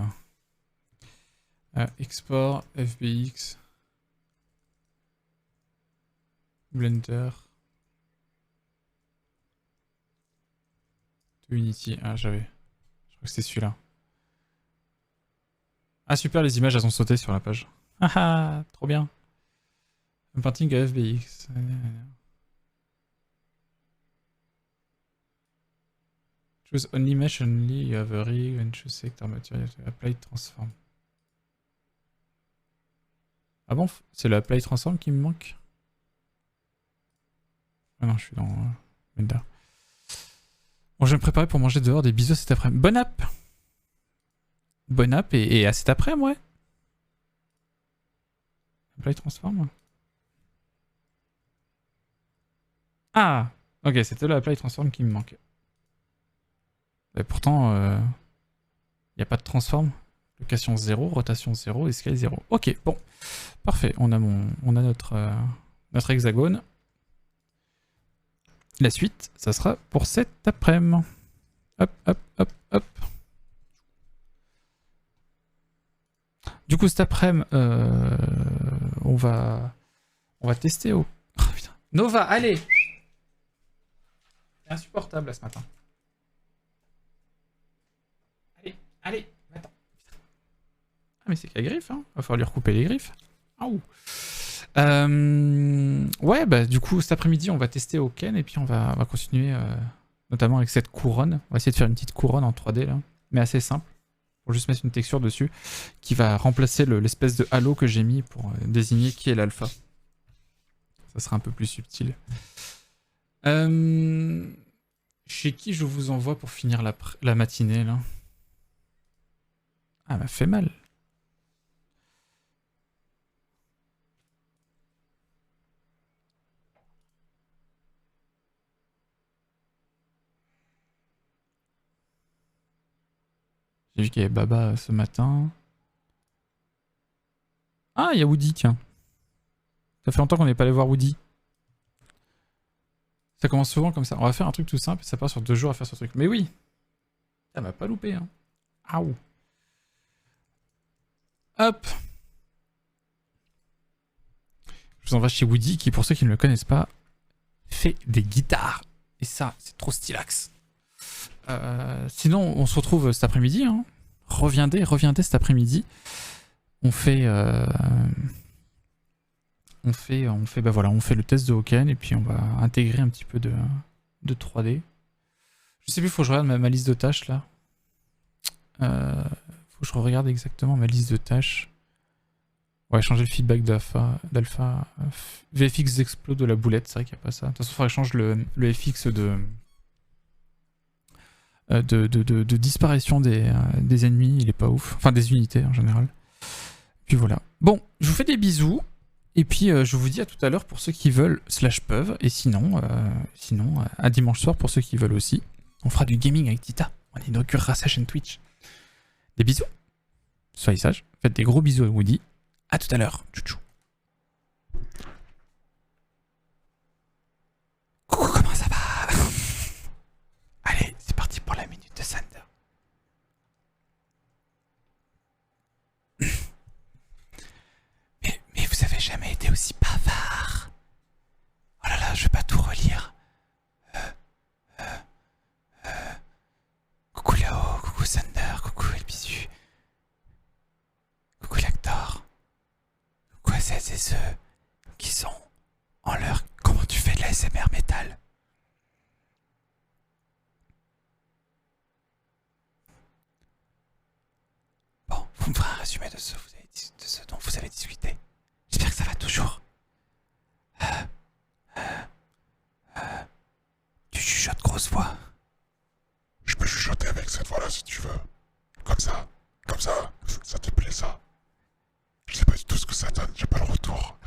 export FBX Blender to Unity. Ah, j'avais. Je crois que c'était celui-là. Ah super, les images elles ont sauté sur la page. Ah ah, trop bien. Un painting à FBX. Choose only mesh only, you have a rig and choose sector material to apply transform. Ah bon, c'est le apply transform qui me manque? Ah non, je suis dans Blender. Bon, je vais me préparer pour manger dehors des bisous cet après-midi. Bonne app! Bonne app et à cet après-midi, ouais. Apply transform. Ah! Ok, c'était le apply transform qui me manquait. Et pourtant, il n'y a pas de transform. Location 0, rotation 0 et scale 0. Ok, bon. Parfait, on a notre hexagone. La suite, ça sera pour cet après-midi. Hop, hop, hop, hop. Du coup, cet après-midi, on va tester au... Oh, putain. Nova, allez! C'est insupportable là ce matin. Allez, attends. Ah mais c'est qu'à griffe, hein. Va falloir lui recouper les griffes. Aouh. Ouais, bah du coup cet après-midi on va tester Oken et puis on va continuer notamment avec cette couronne. On va essayer de faire une petite couronne en 3D là, mais assez simple. Pour juste mettre une texture dessus qui va remplacer l'espèce de halo que j'ai mis pour désigner qui est l'alpha. Ça sera un peu plus subtil. Chez qui je vous envoie pour finir la matinée là? Ah, elle m'a fait mal. J'ai vu qu'il y avait Baba ce matin. Ah, il y a Woody, tiens. Ça fait longtemps qu'on n'est pas allé voir Woody. Ça commence souvent comme ça. On va faire un truc tout simple, ça part sur 2 jours à faire ce truc. Mais oui, ça m'a pas loupé. Hein. Aouh. Hop. Je vous envoie chez Woody qui, pour ceux qui ne le connaissent pas, fait des guitares. Et ça, c'est trop stylax. Sinon, on se retrouve cet après-midi. Hein. Reviendez cet après-midi. On fait le test de Oken et puis on va intégrer un petit peu de 3D. Je sais plus, faut que je regarde ma liste de tâches là. Faut que je regarde exactement ma liste de tâches. Ouais, changer le feedback d'alpha. VFX explode de la boulette, c'est vrai qu'il n'y a pas ça. De toute façon, il faudrait que je change le FX de disparition des ennemis, il est pas ouf. Enfin, des unités en général. Puis voilà. Bon, je vous fais des bisous. Et puis, je vous dis à tout à l'heure pour ceux qui veulent / peuvent. Et sinon, à dimanche soir pour ceux qui veulent aussi. On fera du gaming avec Tita. On inaugurera sa chaîne Twitch. Des bisous. Soyez sages. Faites des gros bisous à Woody. À tout à l'heure. Tchou tchou. Coucou, comment ça va? Allez, c'est parti pour la minute de Sander. Mais vous avez jamais été aussi bavard. Oh là là, je vais pas tout relire. Coucou Léo, coucou Sander, coucou Elbisu. Coucou Lactor. Coucou à celles et ceux qui sont en l'heure. Comment tu fais de la SMR métal? Bon, vous me ferez un résumé de ce dont vous avez discuté. J'espère que ça va toujours. Tu chuchotes grosse voix. Je peux chuchoter avec cette voix-là si tu veux. Comme ça, ça te plaît ça. Je sais pas du tout ce que ça donne, j'ai pas le retour.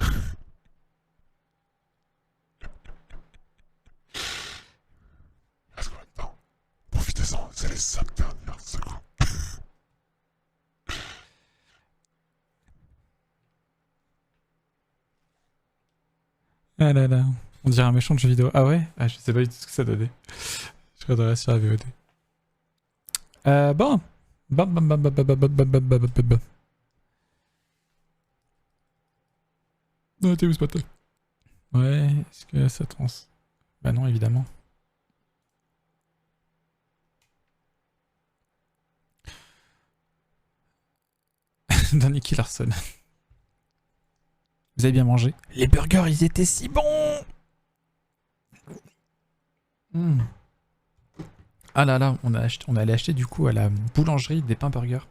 Parce qu'en même temps, profitez-en, c'est les 5 dernières secondes. Ah là là, on dirait un méchant de jeu vidéo. Ah ouais? Ah, je sais pas du tout ce que ça donnait. Je regarderai sur la VOD. Bon. Non, t'es où ce matin? Ouais, est-ce que ça trans... Bah non, évidemment. Dans Nicky Larson. Vous avez bien mangé? Les burgers, ils étaient si bons! Mmh. Ah là là, on allait acheter du coup à la boulangerie des pains burgers.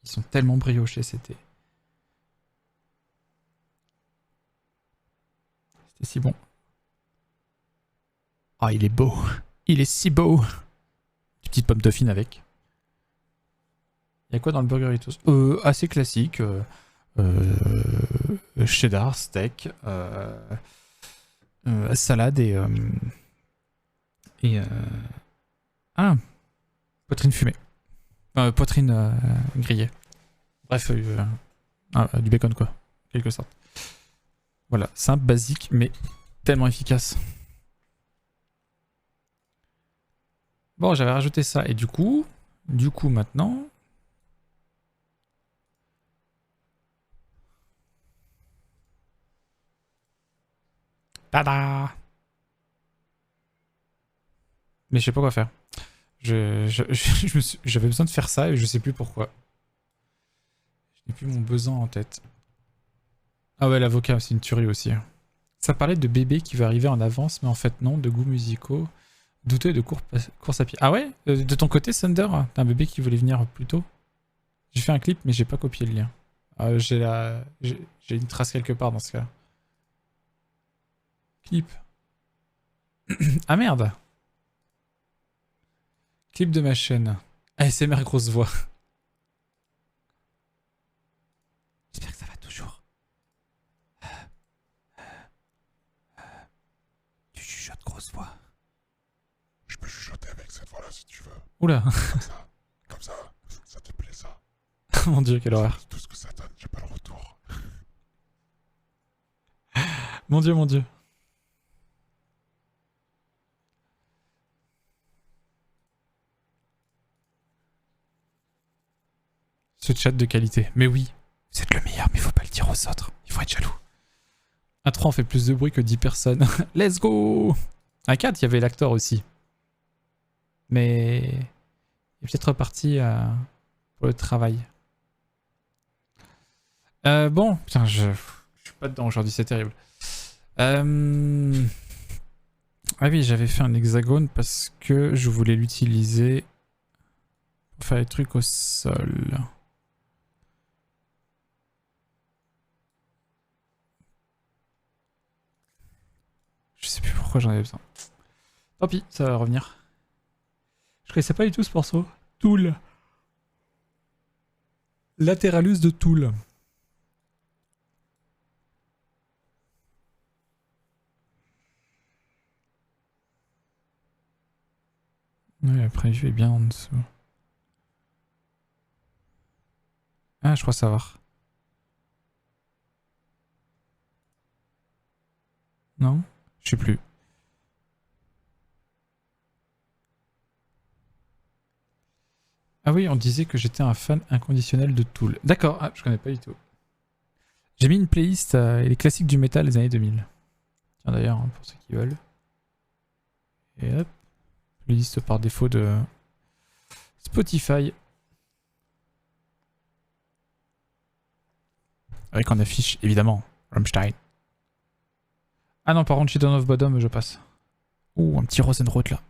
Ils sont tellement briochés, c'était si bon. Ah, il est beau. Il est si beau. Des petites pommes dauphines avec. Il y a quoi dans le Burgeritos? Assez classique. Cheddar, steak, salade et ah, poitrine fumée. Poitrine grillée. Bref, du bacon quoi, quelque sorte. Voilà, simple, basique, mais tellement efficace. Bon, j'avais rajouté ça et du coup maintenant. Tada! Mais je sais pas quoi faire. J'avais besoin de faire ça et je sais plus pourquoi. Je n'ai plus mon besoin en tête. Ah ouais, l'avocat, c'est une tuerie aussi. Ça parlait de bébés qui va arriver en avance, mais en fait non, de goûts musicaux, douteux de course à pied. Ah ouais? De ton côté, Thunder, t'as un bébé qui voulait venir plus tôt? J'ai fait un clip, mais j'ai pas copié le lien. J'ai une trace quelque part dans ce cas. Clip. Ah merde! Clip de ma chaîne. ASMR grosse voix. J'espère que ça va toujours. Tu chuchotes grosse voix. Je peux chuchoter avec cette voix-là si tu veux. Oula. Comme ça te plaît ça. Mon dieu, quelle horreur. Tout ce que ça donne, j'ai pas le retour. Mon dieu, mon dieu. Ce chat de qualité. Mais oui, vous êtes le meilleur, mais faut pas le dire aux autres. Il faut être jaloux. Un 3 en fait plus de bruit que 10 personnes. Let's go! Un 4, il y avait l'acteur aussi. Mais il est peut-être reparti pour le travail. Bon, putain, je suis pas dedans aujourd'hui, c'est terrible. Ah oui, j'avais fait un hexagone parce que je voulais l'utiliser pour faire des trucs au sol. Je sais plus pourquoi j'en avais besoin. Tant pis, ça va revenir. Je connaissais pas du tout ce morceau. Tool. Lateralus de Tool. Oui, le prévu est bien en dessous. Ah, je crois savoir. Non? Je sais plus. Ah oui, on disait que j'étais un fan inconditionnel de Tool. D'accord, ah, je connais pas du tout. J'ai mis une playlist les classiques du métal des années 2000. Tiens d'ailleurs, hein, pour ceux qui veulent. Et hop. Playlist par défaut de Spotify. Avec en affiche, évidemment, Rammstein. Ah non, par contre, Shadow of Bottom, je passe. Ouh, un petit Rosenroth là.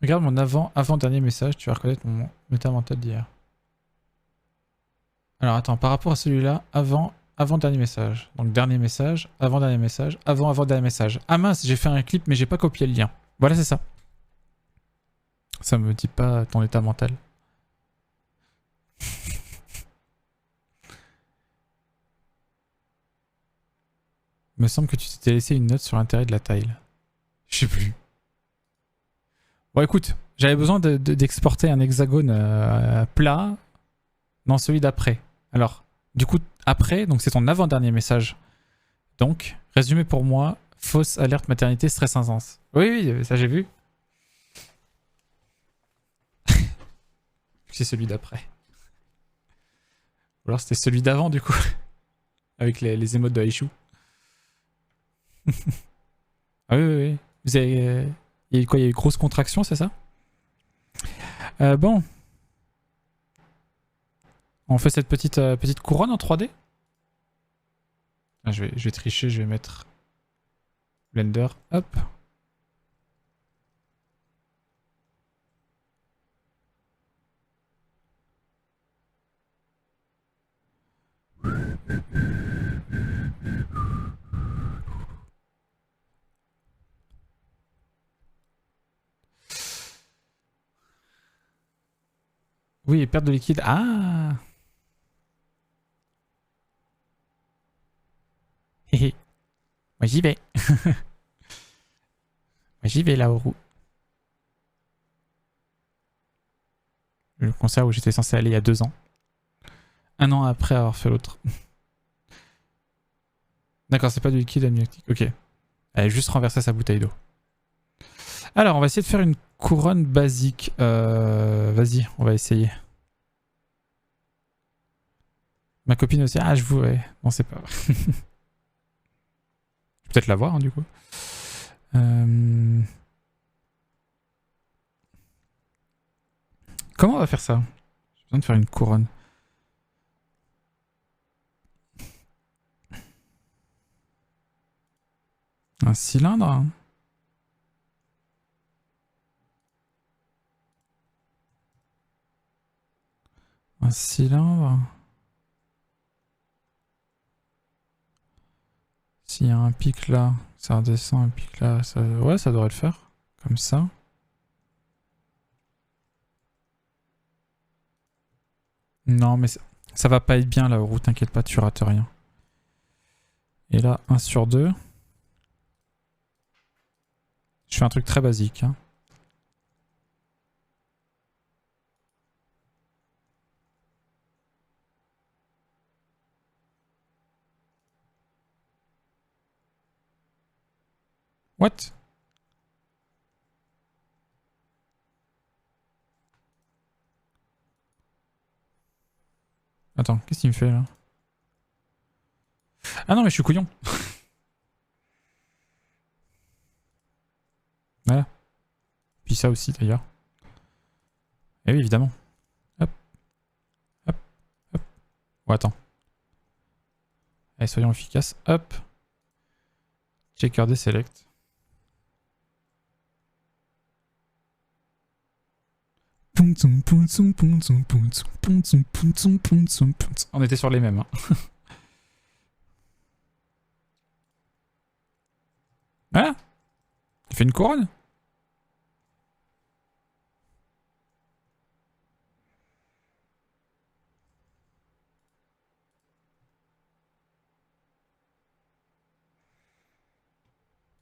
Regarde mon avant-dernier message, tu vas reconnaître mon état mental d'hier. Alors attends, par rapport à celui-là, avant-dernier message. Donc dernier message, avant-dernier message, avant-avant-dernier message. Ah mince, j'ai fait un clip mais j'ai pas copié le lien. Voilà, c'est ça. Ça me dit pas ton état mental. Il me semble que tu t'étais laissé une note sur l'intérêt de la tile. Je sais plus. Bon écoute, j'avais besoin d'exporter un hexagone plat dans celui d'après. Alors, du coup, après, donc c'est ton avant-dernier message. Donc, résumé pour moi, fausse alerte maternité, stress intense. Oui, oui, ça j'ai vu. C'est celui d'après. Ou alors c'était celui d'avant du coup. Avec les émotes de Aishu. Ah oui, oui, oui. Vous avez... il y a eu quoi? Il y a eu grosse contraction, c'est ça? Bon. On fait cette petite couronne en 3D? Ah, je vais tricher, je vais mettre Blender. Hop. Oui, perte de liquide. Ah! Hé hé. Moi j'y vais. Moi j'y vais là au roux. Le concert où j'étais censé aller il y a 2 ans. 1 an après avoir fait l'autre. D'accord, c'est pas du liquide amniotique. Ok. Elle a juste renversé sa bouteille d'eau. Alors, on va essayer de faire une couronne basique. Vas-y, on va essayer. Ma copine aussi. Ah, je vous... Ouais. Bon, c'est pas vrai. Je vais peut-être la voir, hein, du coup. Comment on va faire ça? J'ai besoin de faire une couronne. Un cylindre, hein. Un cylindre. S'il y a un pic là, ça redescend, un pic là, ça... ouais, ça devrait le faire. Comme ça. Non, mais ça va pas être bien là, Oro, t'inquiète pas, tu rates rien. Et là, 1 sur 2. Je fais un truc très basique, hein. What? Attends, qu'est-ce qu'il me fait là? Ah non, mais je suis couillon. Voilà. Puis ça aussi d'ailleurs. Et oui, évidemment. Hop. Hop. Hop. Oh, attends. Allez, soyons efficaces. Hop. Checker deselect. On était sur les mêmes. Hein. Voilà. Tu fais une couronne.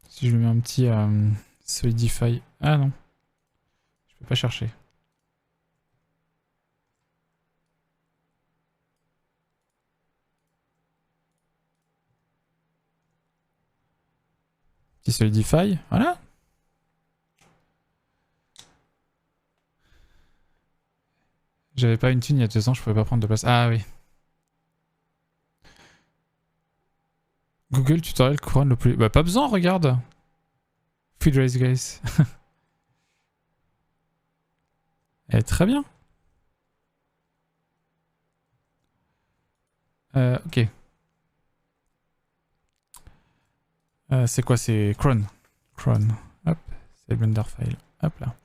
Si je lui mets un petit solidify. Ah non. Je peux pas chercher. Petit solidify. Voilà. J'avais pas une thune il y a 2 ans, je pouvais pas prendre de place. Ah oui. Google tutoriel couronne le plus... Bah pas besoin, regarde. Food Race Guys. Eh, très bien. Ok. C'est quoi? C'est Cron. Cron. Hop. C'est Blender File. Hop là.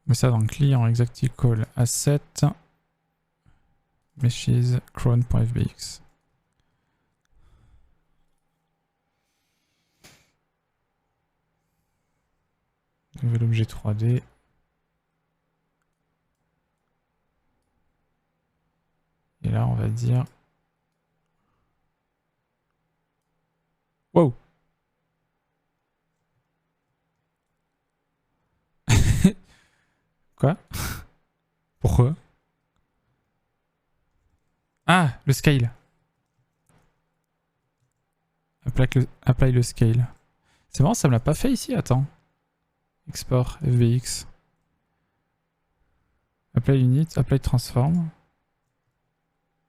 On met ça dans le client exactical asset meshes cron.fbx. Nouvel objet 3D. Et là, on va dire... Wow! Quoi? Pourquoi? Ah, le scale. Apply le scale. C'est marrant, ça me l'a pas fait ici, attends. Export, FBX. Apply unit, apply transform.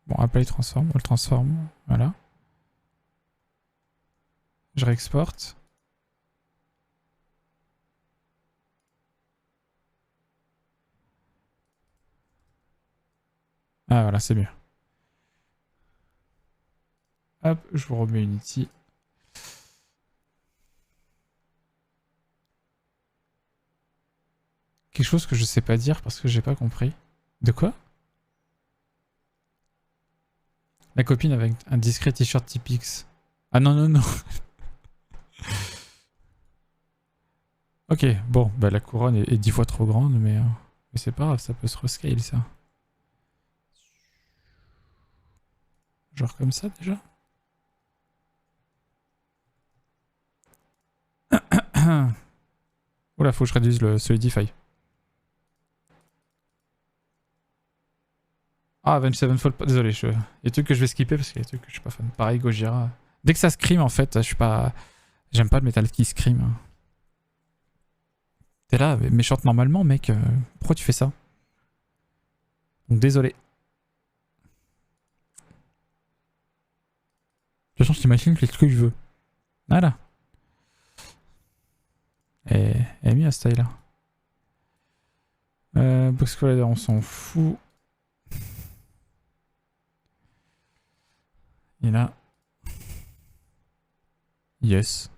Bon, apply transform, on le transforme, voilà. Je réexporte. Ah voilà, c'est mieux. Hop, je vous remets Unity. Quelque chose que je sais pas dire parce que j'ai pas compris. De quoi? La copine avec un discret t-shirt Typix. Ah non, non, non. Ok, bon, bah la couronne est 10 fois trop grande, mais c'est pas grave, ça peut se rescale ça. Genre comme ça déjà. Oula, faut que je réduise le Solidify. Ah, 27 Fold, désolé, il y a des trucs que je vais skipper parce qu'il y a des trucs que je suis pas fan. Pareil, Gojira. Dès que ça scream, en fait, je suis pas. J'aime pas le métal qui scream. T'es là, mais chante normalement, mec. Pourquoi tu fais ça? Donc désolé. De toute façon, je t'imagine que ce que je veux. Voilà. Et mis à ce style là. Box Collider, on s'en fout. Et là. Yes.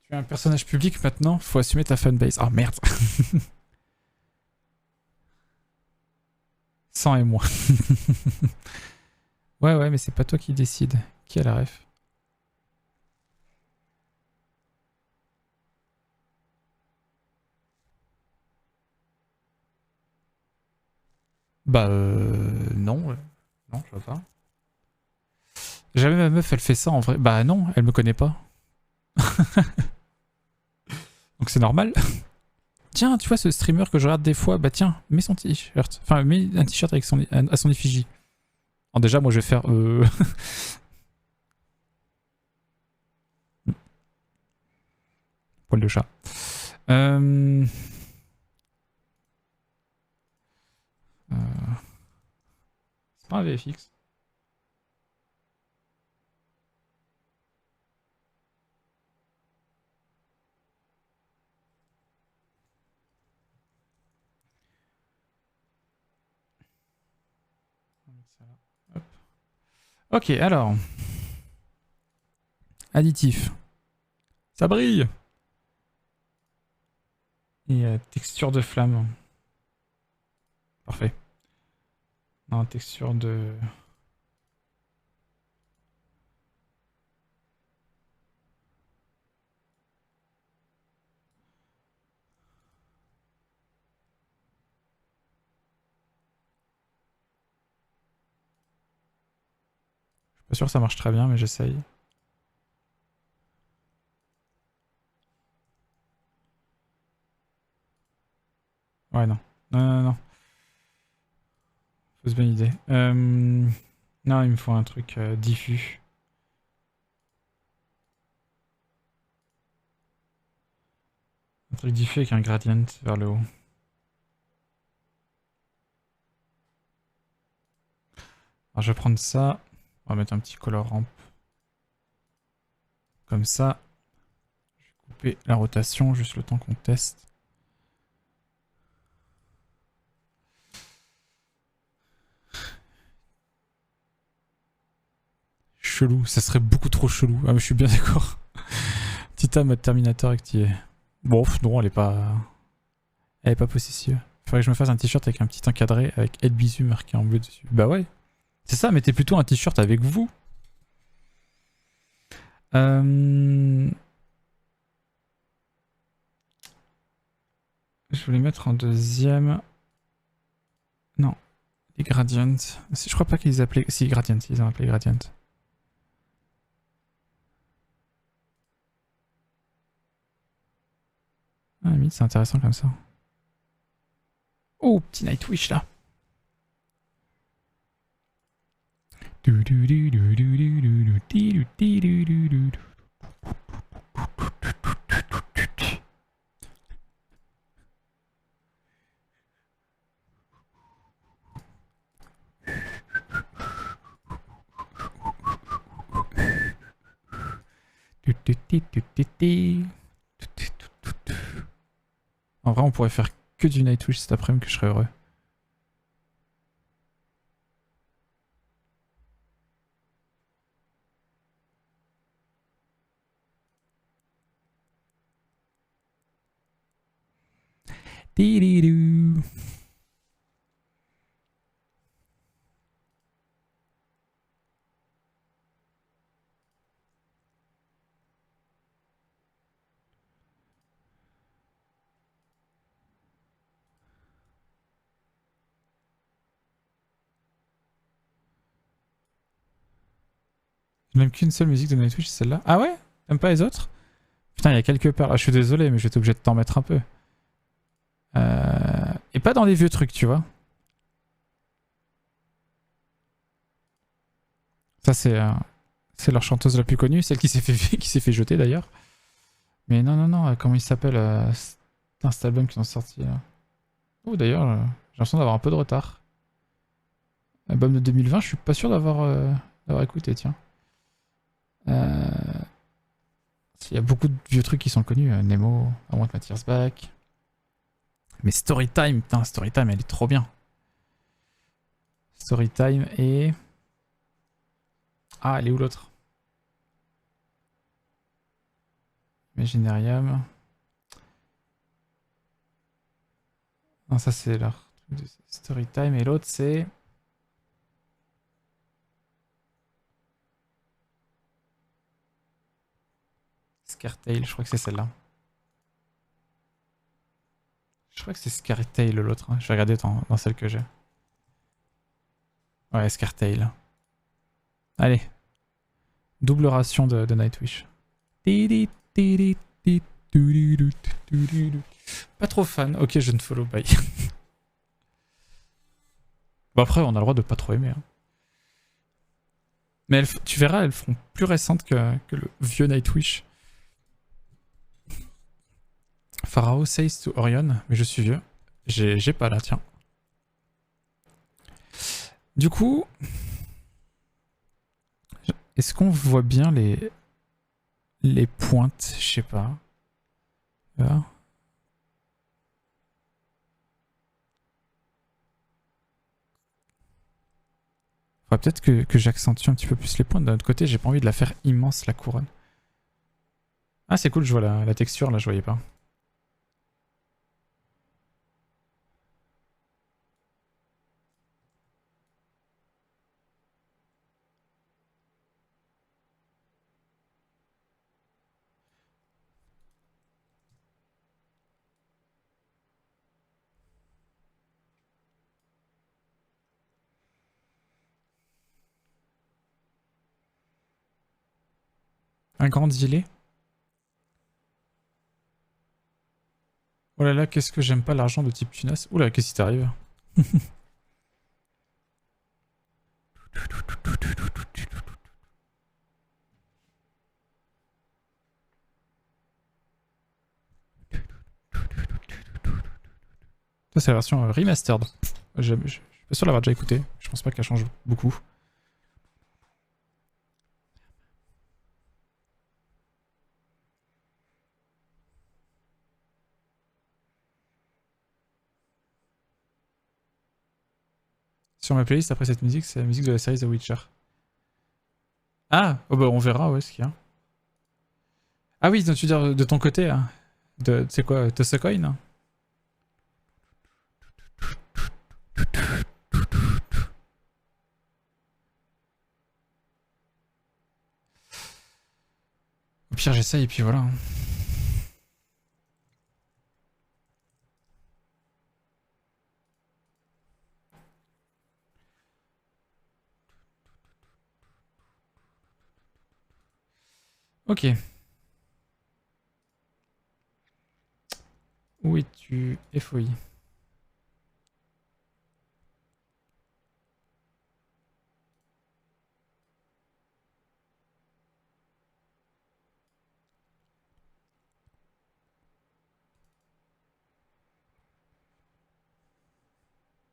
Tu es un personnage public maintenant, faut assumer ta fanbase. Ah merde. 100 et moi. Ouais, ouais, mais c'est pas toi qui décide. Qui a la ref? Bah non, ouais. Non, je vois pas. Jamais ma meuf elle fait ça en vrai. Bah non, elle me connaît pas. Donc c'est normal. Tiens, tu vois ce streamer que je regarde des fois, bah tiens, mets son t-shirt. Enfin, mets un t-shirt avec à son effigie. Alors déjà, moi je vais faire... Poil de chat. C'est pas un VFX. Hop. Ok, alors. Additif. Ça brille. Et texture de flamme. Parfait. Non, texture de... Je suis pas sûr que ça marche très bien, mais j'essaye. Ouais, non. Non, non, non. Fausse bonne idée. Non, il me faut un truc diffus. Un truc diffus avec un gradient vers le haut. Alors je vais prendre ça. On va mettre un petit color ramp. Comme ça. Je vais couper la rotation juste le temps qu'on teste. Chelou, ça serait beaucoup trop chelou. Ah mais je suis bien d'accord. Tita mode Terminator activé. Bon, non, elle est pas... Elle est pas possessive. Faudrait que je me fasse un t-shirt avec un petit encadré avec Ed Bisu marqué en bleu dessus. Bah ouais. C'est ça, mettez plutôt un t-shirt avec vous. Je voulais mettre en deuxième... Non. Les gradients. Je crois pas qu'ils appelaient... Si, gradients, ils ont appelé gradients. Ah, limite, c'est intéressant comme ça. Oh, petit Nightwish là. En vrai, on pourrait faire que du Nightwish cet après-midi que je serais heureux. Même qu'une seule musique de Nightwish, c'est celle-là. Ah ouais? T'aimes pas les autres? Putain, il y a quelques perles. Ah, je suis désolé, mais je vais être obligé de t'en mettre un peu. Et pas dans les vieux trucs, tu vois. Ça, c'est leur chanteuse la plus connue, celle qui s'est fait jeter d'ailleurs. Mais non, non, non, comment il s'appelle cet album qu'ils ont sorti là. Oh, d'ailleurs, j'ai l'impression d'avoir un peu de retard. Album de 2020, je suis pas sûr d'avoir écouté, tiens. Il y a beaucoup de vieux trucs qui sont connus. Nemo, I Want My Tears Back. Mais Storytime, putain, Storytime, elle est trop bien. Storytime et... Ah, elle est où l'autre? Imaginarium. Non, ça c'est leur truc de Storytime. Et l'autre c'est... Scartail, je crois que c'est celle-là. Je crois que c'est Scartail l'autre. Hein. Je vais regarder dans celle que j'ai. Ouais, Scartail. Allez. Double ration de Nightwish. Pas trop fan. Ok, je ne follow by. Bon après, on a le droit de pas trop aimer. Hein. Mais tu verras, elles feront plus récentes que le vieux Nightwish. Pharaoh says to Orion, mais je suis vieux. J'ai pas là, tiens. Du coup, est-ce qu'on voit bien les pointes? Je sais pas. Là. Faudrait peut-être que j'accentue un petit peu plus les pointes. D'un autre côté, j'ai pas envie de la faire immense, la couronne. Ah, c'est cool, je vois la texture, là, je voyais pas. Un grand gilet. Oh là là, qu'est-ce que j'aime pas l'argent de type tunas. Oula, qu'est-ce qui t'arrive? Ça, c'est la version remastered. Je suis pas sûr l'avoir déjà écouté. Je pense pas qu'elle change beaucoup. Sur ma playlist, après cette musique, c'est la musique de la série The Witcher. Ah, oh bah on verra, ouais, ce qu'il y a. Ah oui, donc tu veux dire de ton côté, hein. C'est quoi, Tosacoin, hein. Au pire, j'essaye et puis voilà. Ok. Où es-tu, FOI?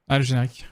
Ah, le générique.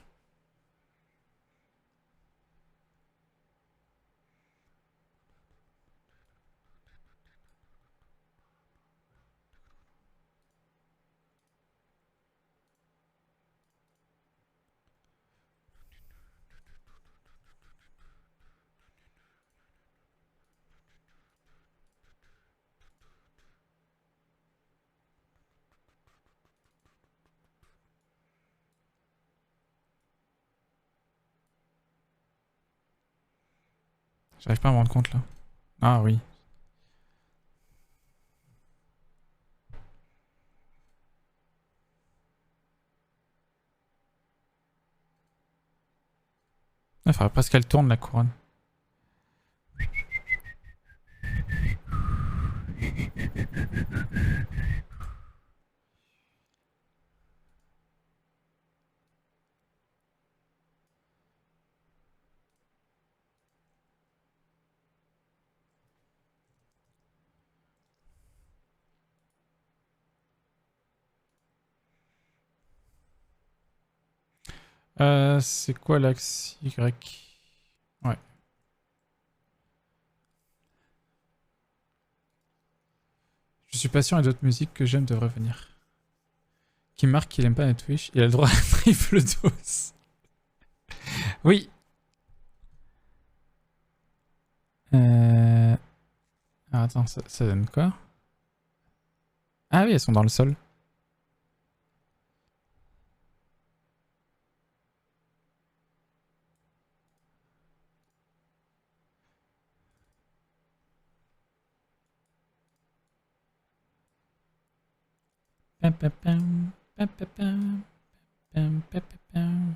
J'arrive pas à me rendre compte là. Ah oui. Il faudrait presque qu'elle tourne la couronne. C'est quoi l'axe Y? Ouais. Je suis patient et d'autres musiques que j'aime devraient venir. Qui marque qu'il aime pas Nightwish, il a le droit à triple dose. Oui. Ah, attends, ça donne quoi? Ah oui, elles sont dans le sol. Pam, pam, pam, pam, pam, pam, pam, pam, pam.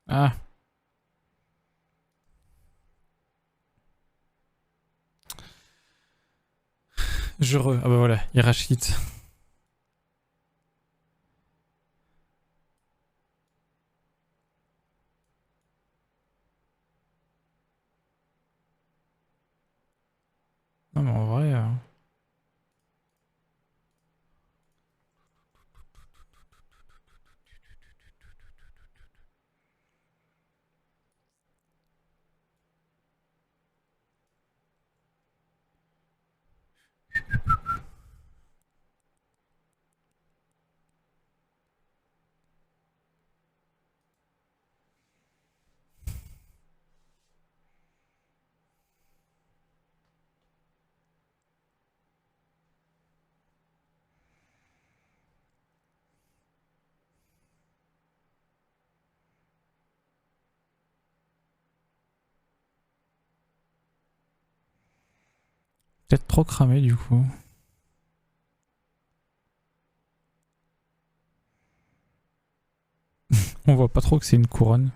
Ah. Ah bah voilà, Hirachite. Non mais en vrai... Peut-être trop cramé du coup. On voit pas trop que c'est une couronne.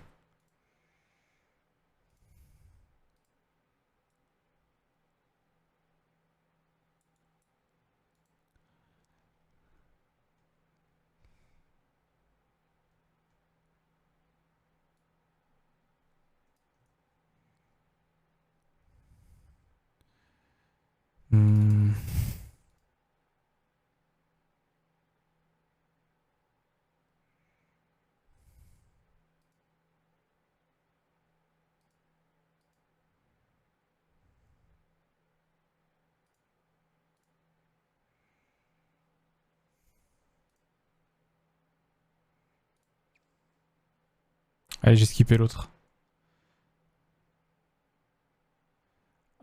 Allez, j'ai skippé l'autre.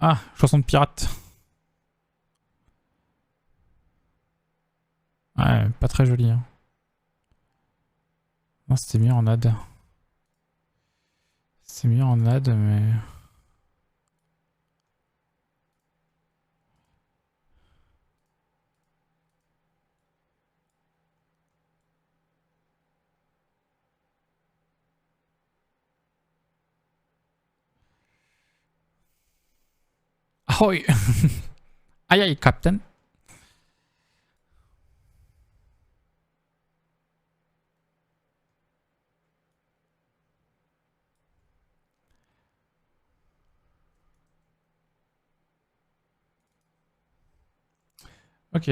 Ah, chanson de pirate. Ouais, pas très joli. Hein. Non, c'était mieux en ad. C'est mieux en ad, mais... Ahoy. Aïe aïe, Captain. Ok.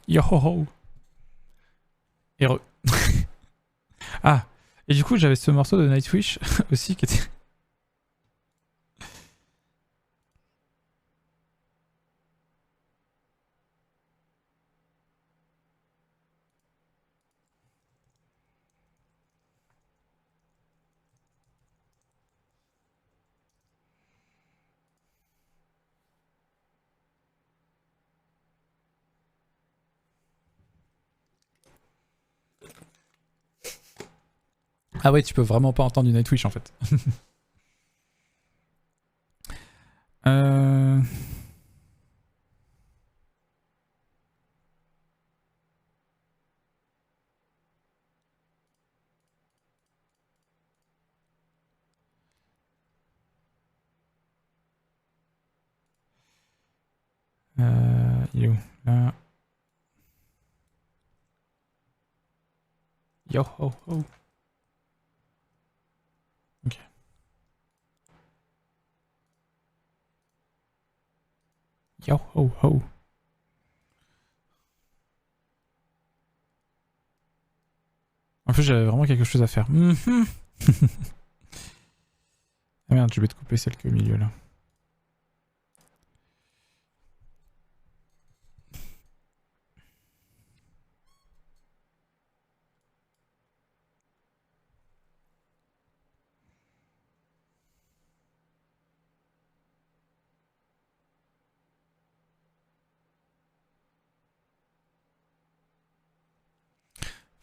Yo ho ho. Heureux. Ah. Et du coup, j'avais ce morceau de Nightwish aussi qui était... Ah ouais, tu peux vraiment pas entendre du Nightwish en fait. euh... Il est où là. Yo ho ho. Ok. Yo ho ho. En plus, j'avais vraiment quelque chose à faire. Ah merde, je vais te couper celle qui est au milieu là.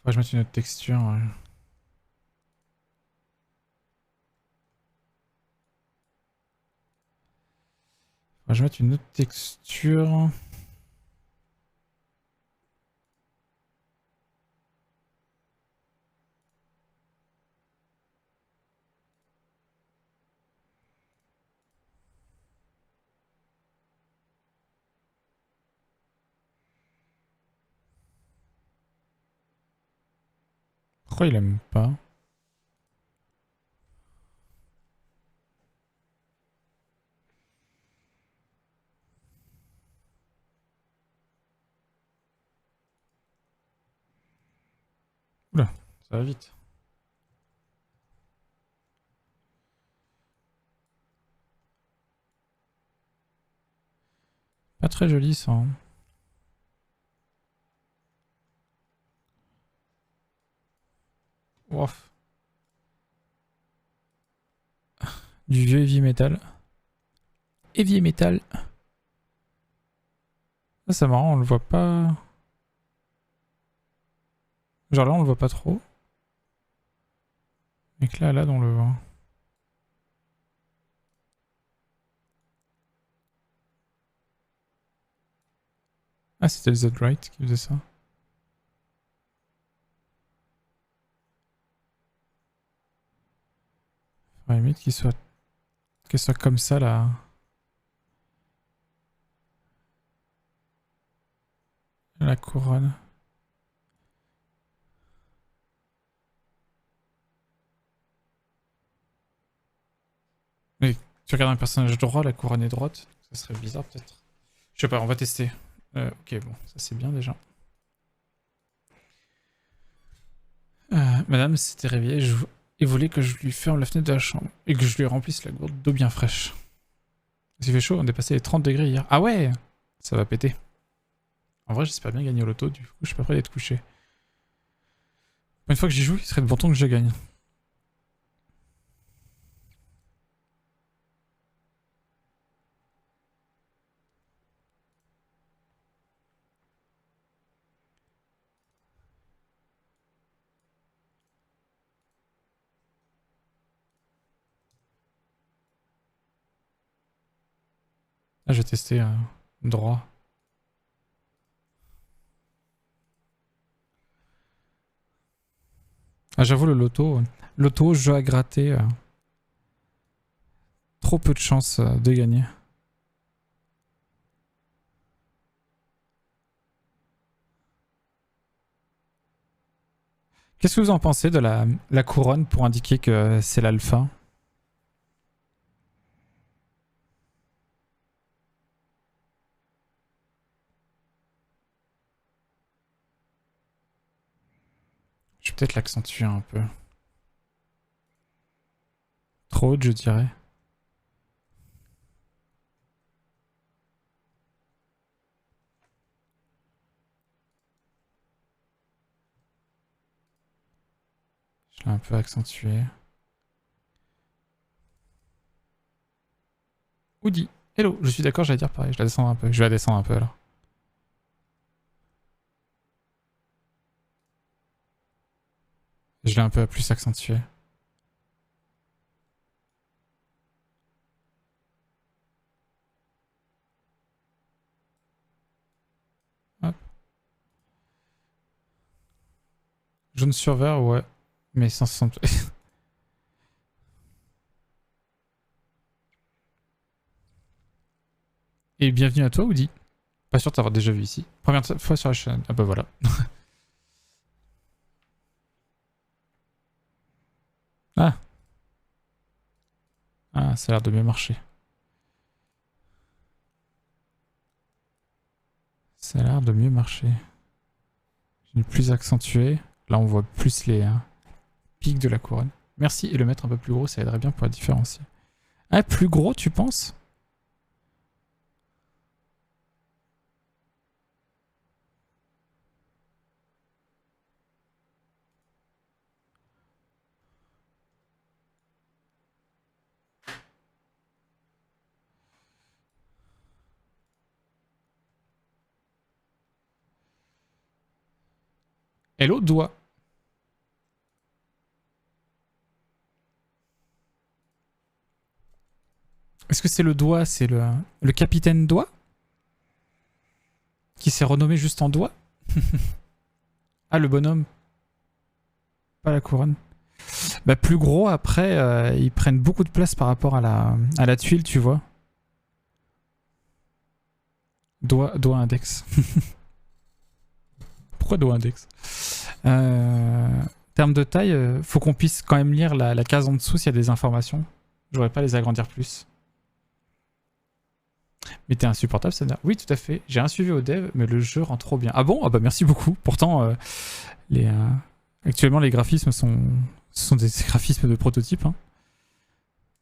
Faudrait que je mette une autre texture. Ouais. Faudrait que je mette une autre texture. Pourquoi il aime pas? Oula, ça va vite. Pas très joli ça. Hein. Ouf. Du vieux heavy metal. Heavy metal. Ça c'est marrant, on le voit pas. Genre là on le voit pas trop. Mais que là on le voit. Ah c'était le Z-Right qui faisait ça. Faudrait limite qu'il soit comme ça là. La couronne. Mais Tu regardes un personnage droit, la couronne est droite. Ça serait bizarre peut-être. Je sais pas, on va tester. Ok, bon, ça c'est bien déjà. Madame s'était réveillée et voulait que je lui ferme la fenêtre de la chambre et que je lui remplisse la gourde d'eau bien fraîche. Il fait chaud, on dépassait les 30 degrés hier. Ah ouais, ça va péter. En vrai, j'espère bien gagner au loto, du coup, je suis pas prêt d'être couché. Une fois que j'y joue, il serait de bon ton que je gagne. Ah, je vais tester droit. Ah, j'avoue, le loto. Loto, jeu à gratter. Trop peu de chances de gagner. Qu'est-ce que vous en pensez de la couronne pour indiquer que c'est l'alpha? Je vais peut-être l'accentuer un peu. Trop haute, je dirais. Je l'ai un peu accentué. Oudi, hello, je suis d'accord, j'allais dire pareil, je la descends un peu. Je vais la descendre un peu alors. Je l'ai un peu plus accentué. Hop. Jaune sur vert, ouais. Mais 160. Et bienvenue à toi, Oudi. Pas sûr de t'avoir déjà vu ici. Première fois sur la chaîne. Ah bah voilà. Ah. Ah, ça a l'air de mieux marcher. Ça a l'air de mieux marcher. J'ai plus accentué. Là, on voit plus les pics de la couronne. Merci. Et le mettre un peu plus gros, ça aiderait bien pour la différencier. Ah, plus gros, tu penses? Et l'autre doigt. Est-ce que c'est le doigt, c'est le capitaine doigt? Qui s'est renommé juste en doigt? Ah, le bonhomme. Pas la couronne. Bah, plus gros, après, ils prennent beaucoup de place par rapport à la tuile, tu vois. Doigt index. Pourquoi doigt index? Terme de taille, faut qu'on puisse quand même lire la case en dessous s'il y a des informations. J'aurais pas les agrandir plus. Mais t'es insupportable, ça. Oui, tout à fait. J'ai un suivi au dev, mais le jeu rend trop bien. Ah bon? Ah bah merci beaucoup. Pourtant, actuellement, les graphismes ce sont des graphismes de prototype. Hein.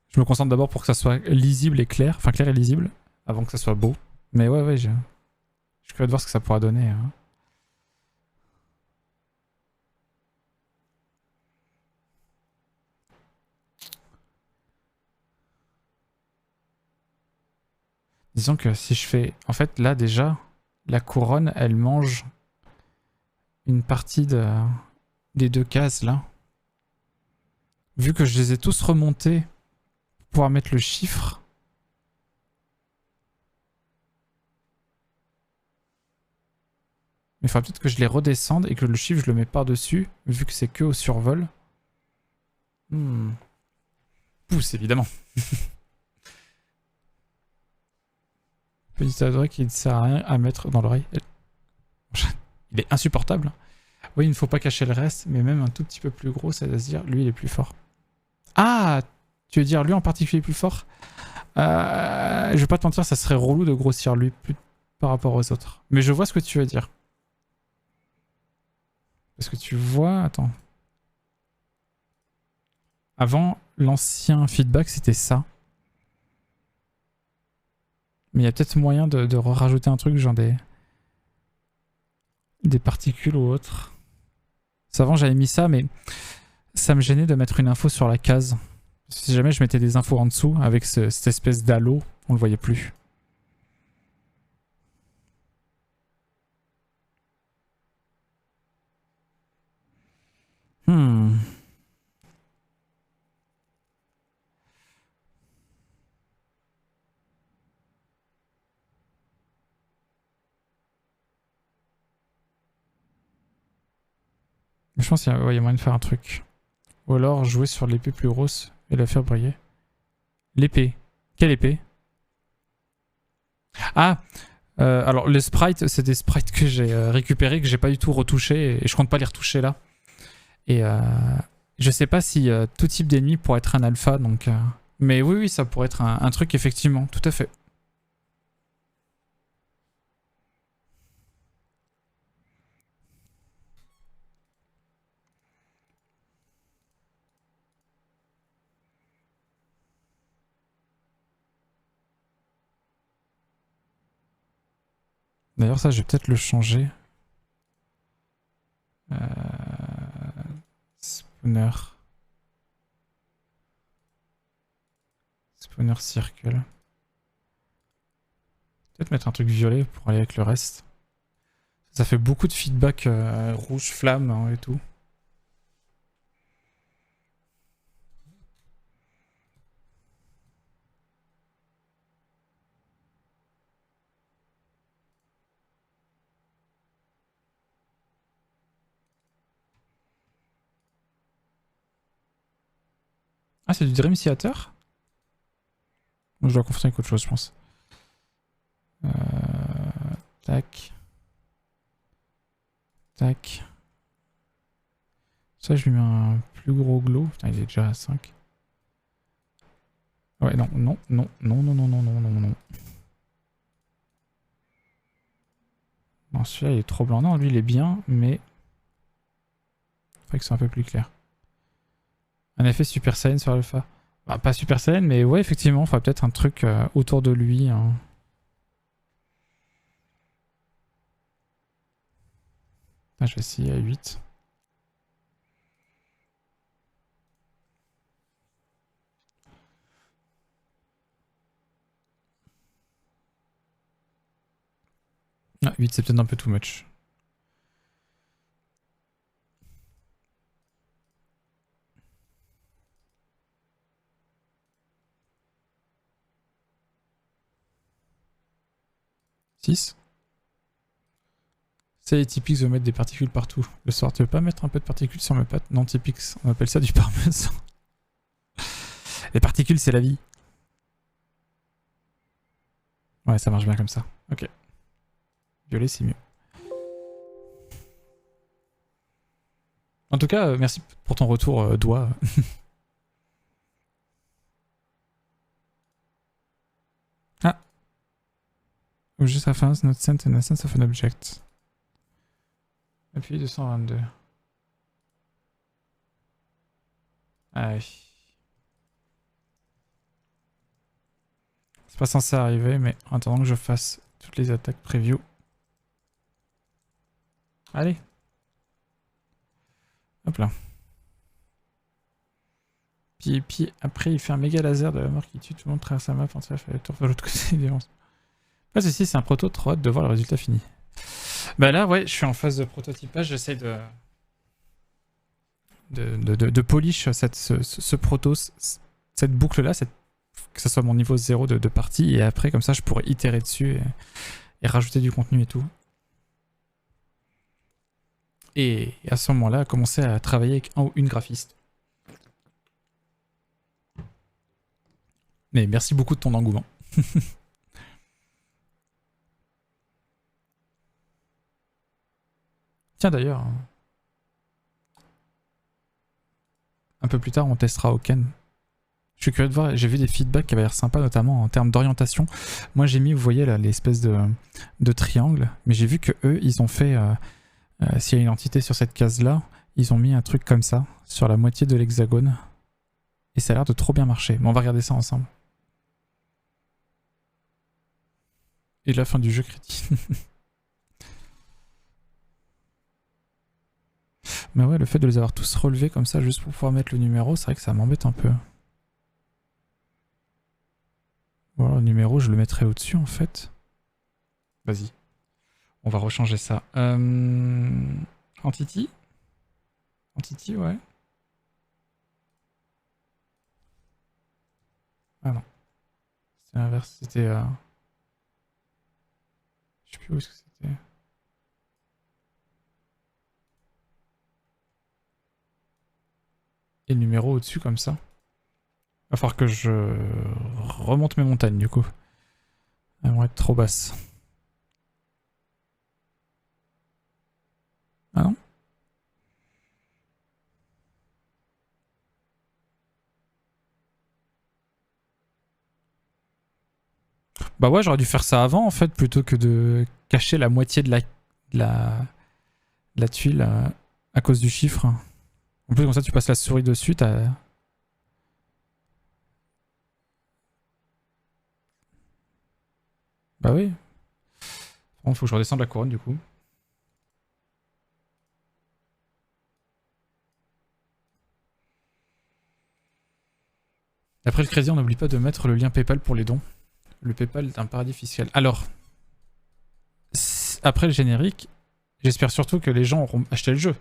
Je me concentre d'abord pour que ça soit lisible et clair. Enfin, clair et lisible, avant que ça soit beau. Mais ouais, je suis curieux de voir ce que ça pourra donner. Hein. Disons que si je fais... En fait, là, déjà, la couronne, elle mange une partie des deux cases, là. Vu que je les ai tous remontés pour pouvoir mettre le chiffre... Mais il faudra peut-être que je les redescende et que le chiffre, je le mets par-dessus, vu que c'est que au survol. Pousse, évidemment. Petit adoré qui ne sert à rien à mettre dans l'oreille. Il est insupportable. Oui, il ne faut pas cacher le reste, mais même un tout petit peu plus gros, ça veut se dire, lui, il est plus fort. Ah, tu veux dire lui en particulier plus fort? Je vais pas te mentir, ça serait relou de grossir lui plus par rapport aux autres. Mais je vois ce que tu veux dire. Parce que tu vois... Attends. Avant, l'ancien feedback, c'était ça. Mais il y a peut-être moyen de rajouter un truc, genre des particules ou autre. Avant, j'avais mis ça, mais ça me gênait de mettre une info sur la case. Si jamais je mettais des infos en dessous, avec cette espèce d'halo, on le voyait plus. Je pense qu'il y a moyen de faire un truc. Ou alors jouer sur l'épée plus grosse et la faire briller. L'épée. Quelle épée? Ah, alors les sprites, c'est des sprites que j'ai récupérés, que j'ai pas du tout retouchés, et je compte pas les retoucher là. Et je sais pas si tout type d'ennemi pourrait être un alpha, donc... Mais oui, ça pourrait être un truc, effectivement, tout à fait. D'ailleurs, ça, je vais peut-être le changer. Spawner. Spawner circle. Peut-être mettre un truc violet pour aller avec le reste. Ça fait beaucoup de feedback rouge flamme hein, et tout. Ah, c'est du Dream Theater? Je dois confondre avec autre chose, je pense. Tac. Tac. Ça, je lui mets un plus gros glow. Putain, il est déjà à 5. Ouais, non, non, non, non, non, non, non, non, non, non. Non, celui-là, il est trop blanc. Non, lui, il est bien, mais... Faudrait que ce soit un peu plus clair. Un effet Super Saiyan sur Alpha. Bah, pas Super Saiyan, mais ouais, effectivement, il faudrait peut-être un truc autour de lui. Hein. Ah, je vais essayer à 8. Ah, 8, c'est peut-être un peu too much. C'est typique de mettre des particules partout. Le soir, tu veux pas mettre un peu de particules sur mes pattes? Non, typique, on appelle ça du parmesan. Les particules, c'est la vie. Ouais, ça marche bien comme ça. Ok. Violet, c'est mieux. En tout cas, merci pour ton retour, doigt. Ah. Just a fence, not sent in essence of an object. Appuyez 222. Ah oui. C'est pas censé arriver, mais en attendant que je fasse toutes les attaques preview. Allez. Hop là. Puis après, il fait un méga laser de la mort qui tue tout le monde, traverse sa map, en fait, le tour de l'autre côté des défonce. Pas ceci, c'est un proto, trop hâte de voir le résultat fini. Bah là, ouais, je suis en phase de prototypage, j'essaie de polish ce proto, cette boucle-là, que ça soit mon niveau 0 de partie, et après, comme ça, je pourrais itérer dessus et rajouter du contenu et tout. Et à ce moment-là, commencer à travailler avec un ou une graphiste. Mais merci beaucoup de ton engouement. Tiens d'ailleurs, un peu plus tard, on testera Oken. Je suis curieux de voir, j'ai vu des feedbacks qui avaient l'air sympas, notamment en termes d'orientation. Moi j'ai mis, vous voyez là, l'espèce de triangle, mais j'ai vu que eux, ils ont fait, s'il y a une entité sur cette case-là, ils ont mis un truc comme ça, sur la moitié de l'hexagone. Et ça a l'air de trop bien marcher. Mais on va regarder ça ensemble. Et la fin du jeu critique. Mais ouais, le fait de les avoir tous relevés comme ça, juste pour pouvoir mettre le numéro, c'est vrai que ça m'embête un peu. Voilà, le numéro, je le mettrai au-dessus en fait. Vas-y. On va rechanger ça. Entity. Entity, ouais. Ah non. C'est l'inverse, c'était... Je sais plus où est-ce que c'était. Et le numéro au-dessus comme ça. Va falloir que je remonte mes montagnes du coup. Elles vont être trop basses. Ah non? Bah ouais, j'aurais dû faire ça avant en fait, plutôt que de cacher la moitié de la tuile à cause du chiffre. En plus, comme ça, tu passes la souris dessus, t'as... Bah oui. Bon, faut que je redescende la couronne du coup. Après le crédit, on n'oublie pas de mettre le lien PayPal pour les dons. Le PayPal est un paradis fiscal. Alors, après le générique, j'espère surtout que les gens auront acheté le jeu.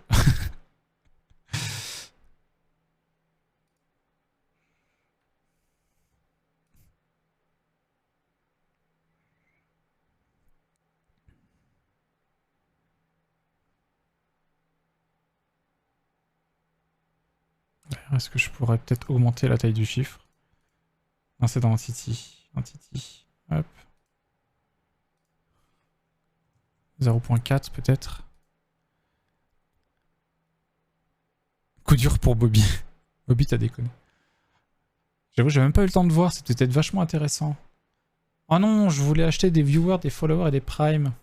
Est-ce que je pourrais peut-être augmenter la taille du chiffre? Non, c'est dans Entity. Entity. Hop. 0.4 peut-être. Coup dur pour Bobby. Bobby, t'as déconné. J'avoue, j'ai même pas eu le temps de voir, c'était peut-être vachement intéressant. Oh non, je voulais acheter des viewers, des followers et des primes.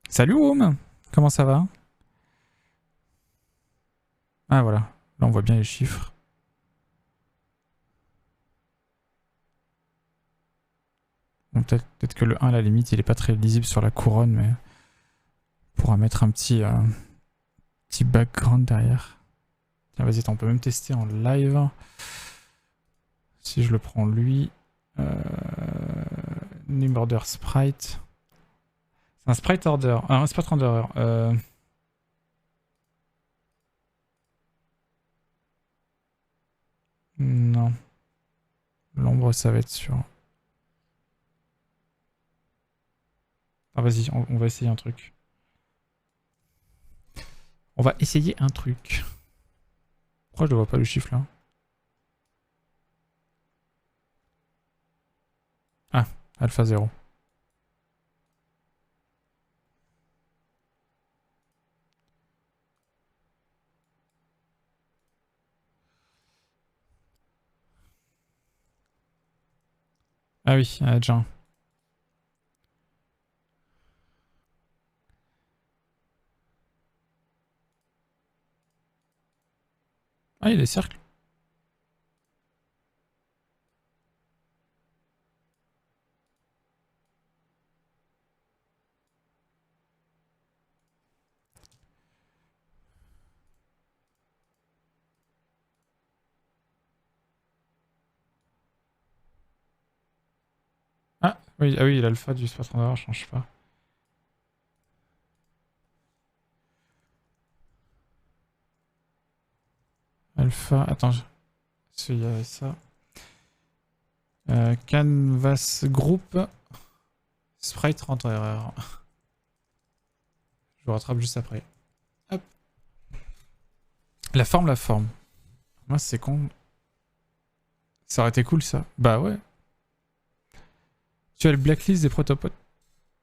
Salut Home, comment ça va? Ah voilà, là on voit bien les chiffres. Bon, peut-être que le 1 à la limite il est pas très lisible sur la couronne, mais on pourra mettre un petit background derrière. Tiens, vas-y, on peut même tester en live. Si je le prends lui. Name order sprite. C'est un sprite order. Un sprite order. Non. L'ombre, ça va être sur... Ah vas-y, on va essayer un truc. On va essayer un truc. Pourquoi je ne vois pas le chiffre là? Ah, alpha 0. Ah oui, déjà un. Ah, il y a des cercles. Ah oui, l'alpha du Spot Render change pas. Alpha, attends, il y avait ça. Canvas Group. Sprite rentre erreur. Je vous rattrape juste après. Hop. La forme. Moi, c'est con. Ça aurait été cool, ça. Bah ouais. Tu as le blacklist des protopodes.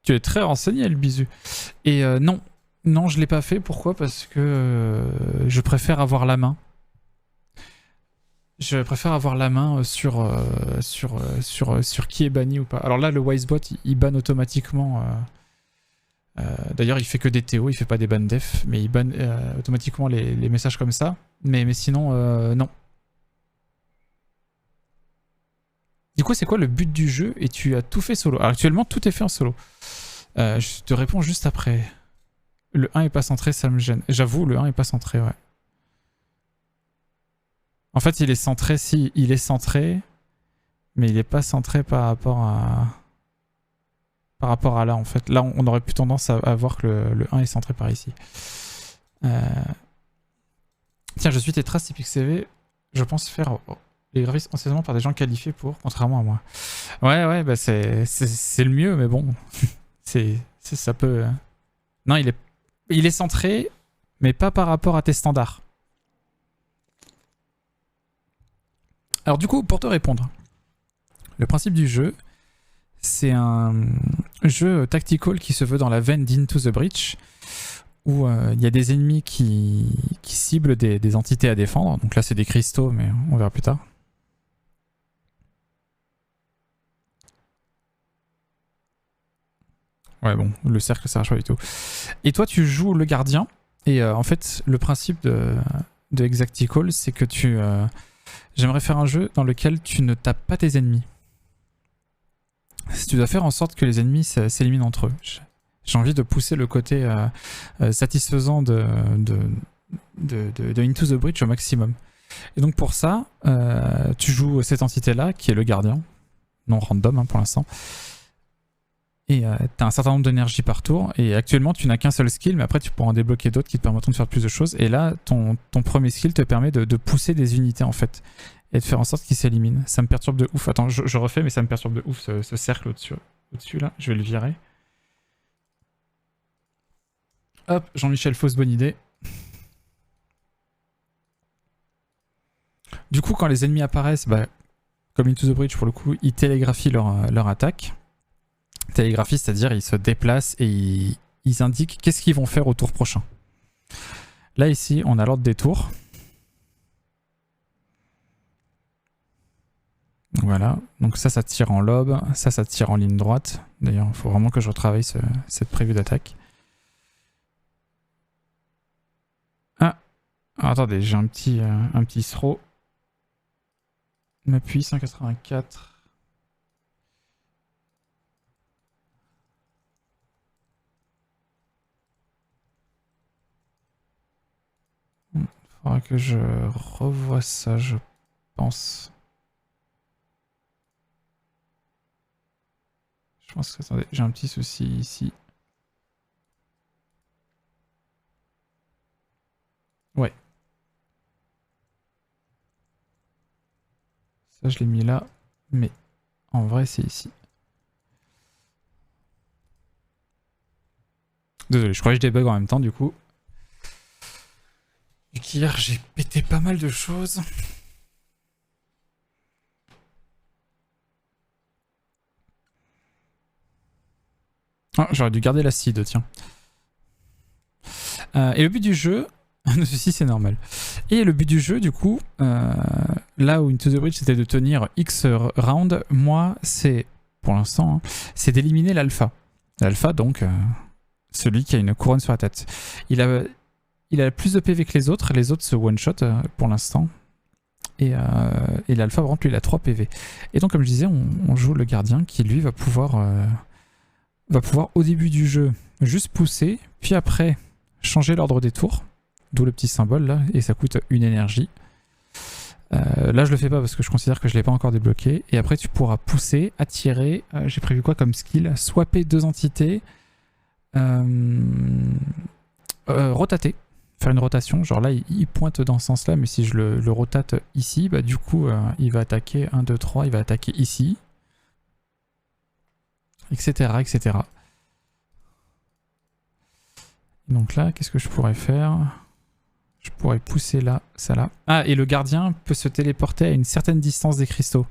Tu es très renseigné, le bisu. Et non. Non, je l'ai pas fait. Pourquoi? Parce que je préfère avoir la main. Je préfère avoir la main sur qui est banni ou pas. Alors là, le Wisebot, il banne automatiquement. D'ailleurs, il fait que des TO, il fait pas des ban def, mais il banne automatiquement les messages comme ça. Mais sinon, non. Du coup, c'est quoi le but du jeu? Et tu as tout fait solo. Alors, actuellement, tout est fait en solo. Je te réponds juste après. Le 1 est pas centré, ça me gêne. J'avoue, le 1 est pas centré, ouais. En fait, il est centré, si, il est centré, mais il est pas centré par rapport à là, en fait. Là, on aurait plus tendance à voir que le 1 est centré par ici. Tiens, je suis Tetras, typique CV. Je pense faire les graphismes enseignement par des gens qualifiés pour, contrairement à moi. Ouais, bah c'est le mieux, mais bon. Ça peut... Non, il est centré, mais pas par rapport à tes standards. Alors du coup, pour te répondre, le principe du jeu, c'est un jeu tactical qui se veut dans la veine d'Into the Breach, où il y a des ennemis qui ciblent des entités à défendre. Donc là, c'est des cristaux, mais on verra plus tard. Ouais, bon, le cercle, ça marche pas du tout. Et toi, tu joues le gardien. Et en fait, le principe de Exactical, c'est que j'aimerais faire un jeu dans lequel tu ne tapes pas tes ennemis. Tu dois faire en sorte que les ennemis s'éliminent entre eux. J'ai envie de pousser le côté satisfaisant de Into the Breach au maximum. Et donc pour ça, tu joues cette entité-là, qui est le gardien. Non random hein, pour l'instant. Et tu as un certain nombre d'énergie par tour. Et actuellement, tu n'as qu'un seul skill, mais après, tu pourras en débloquer d'autres qui te permettront de faire plus de choses. Et là, ton premier skill te permet de pousser des unités, en fait. Et de faire en sorte qu'ils s'éliminent. Ça me perturbe de ouf. Attends, je refais, mais ça me perturbe de ouf, ce cercle au-dessus, là. Je vais le virer. Hop, Jean-Michel, fausse bonne idée. Du coup, quand les ennemis apparaissent, bah, comme Into the Breach, pour le coup, ils télégraphient leur attaque. Télégraphie, c'est-à-dire ils se déplacent et ils indiquent qu'est-ce qu'ils vont faire au tour prochain. Là, ici, on a l'ordre des tours. Voilà, donc ça tire en lobe, ça tire en ligne droite. D'ailleurs, il faut vraiment que je retravaille cette prévue d'attaque. Ah, alors, attendez, j'ai un petit throw. M'appuie 184. Il faudra que je revoie ça, je pense. Je pense que, attendez, j'ai un petit souci ici. Ouais. Ça, je l'ai mis là, mais en vrai, c'est ici. Désolé, je croyais que je débug en même temps, du coup. Vu qu'hier, j'ai pété pas mal de choses. Ah, j'aurais dû garder l'acide, tiens. Et le but du jeu... Ceci, c'est normal. Et le but du jeu, du coup, là où Into the Breach, c'était de tenir X round, moi, c'est, pour l'instant, hein, c'est d'éliminer l'alpha. L'alpha, donc, celui qui a une couronne sur la tête. Il a plus de PV que les autres se one-shot pour l'instant. Et l'alpha, par contre, lui, il a 3 PV. Et donc, comme je disais, on joue le gardien qui, lui, va pouvoir au début du jeu juste pousser, puis après changer l'ordre des tours, d'où le petit symbole là, et ça coûte une énergie. Là, je le fais pas parce que je considère que je l'ai pas encore débloqué. Et après, tu pourras pousser, attirer. J'ai prévu quoi comme skill? Swapper 2 entités, rotater. Faire une rotation, genre là il pointe dans ce sens là, mais si je le rotate ici, bah du coup il va attaquer 1, 2, 3, il va attaquer ici, etc. etc. Donc là, qu'est-ce que je pourrais faire? Je pourrais pousser là, ça là. Ah, et le gardien peut se téléporter à une certaine distance des cristaux.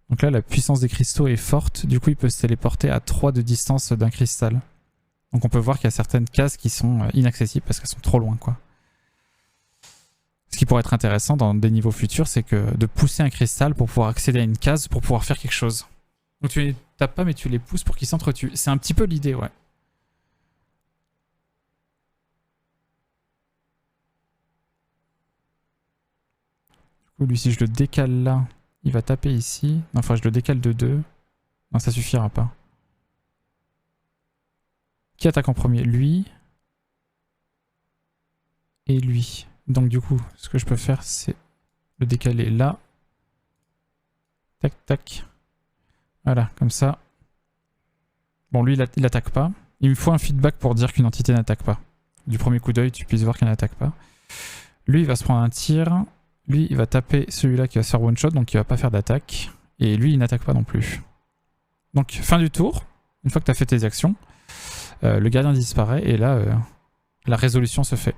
Donc là, la puissance des cristaux est forte. Du coup, il peut se téléporter à 3 de distance d'un cristal. Donc on peut voir qu'il y a certaines cases qui sont inaccessibles parce qu'elles sont trop loin, quoi. Ce qui pourrait être intéressant dans des niveaux futurs, c'est que de pousser un cristal pour pouvoir accéder à une case pour pouvoir faire quelque chose. Donc tu les tapes pas, mais tu les pousses pour qu'ils s'entretuent. C'est un petit peu l'idée, ouais. Du coup, lui, si je le décale là, il va taper ici. Non, enfin, je le décale de 2. Non, ça suffira pas. Qui attaque en premier? Lui. Et lui. Donc du coup, ce que je peux faire, c'est le décaler là. Tac, tac. Voilà, comme ça. Bon, lui, il attaque pas. Il me faut un feedback pour dire qu'une entité n'attaque pas. Du premier coup d'œil, tu puisses voir qu'elle n'attaque pas. Lui, il va se prendre un tir. Lui, il va taper celui-là qui va se faire one shot, donc il va pas faire d'attaque. Et lui, il n'attaque pas non plus. Donc, fin du tour. Une fois que tu as fait tes actions, le gardien disparaît et là, la résolution se fait.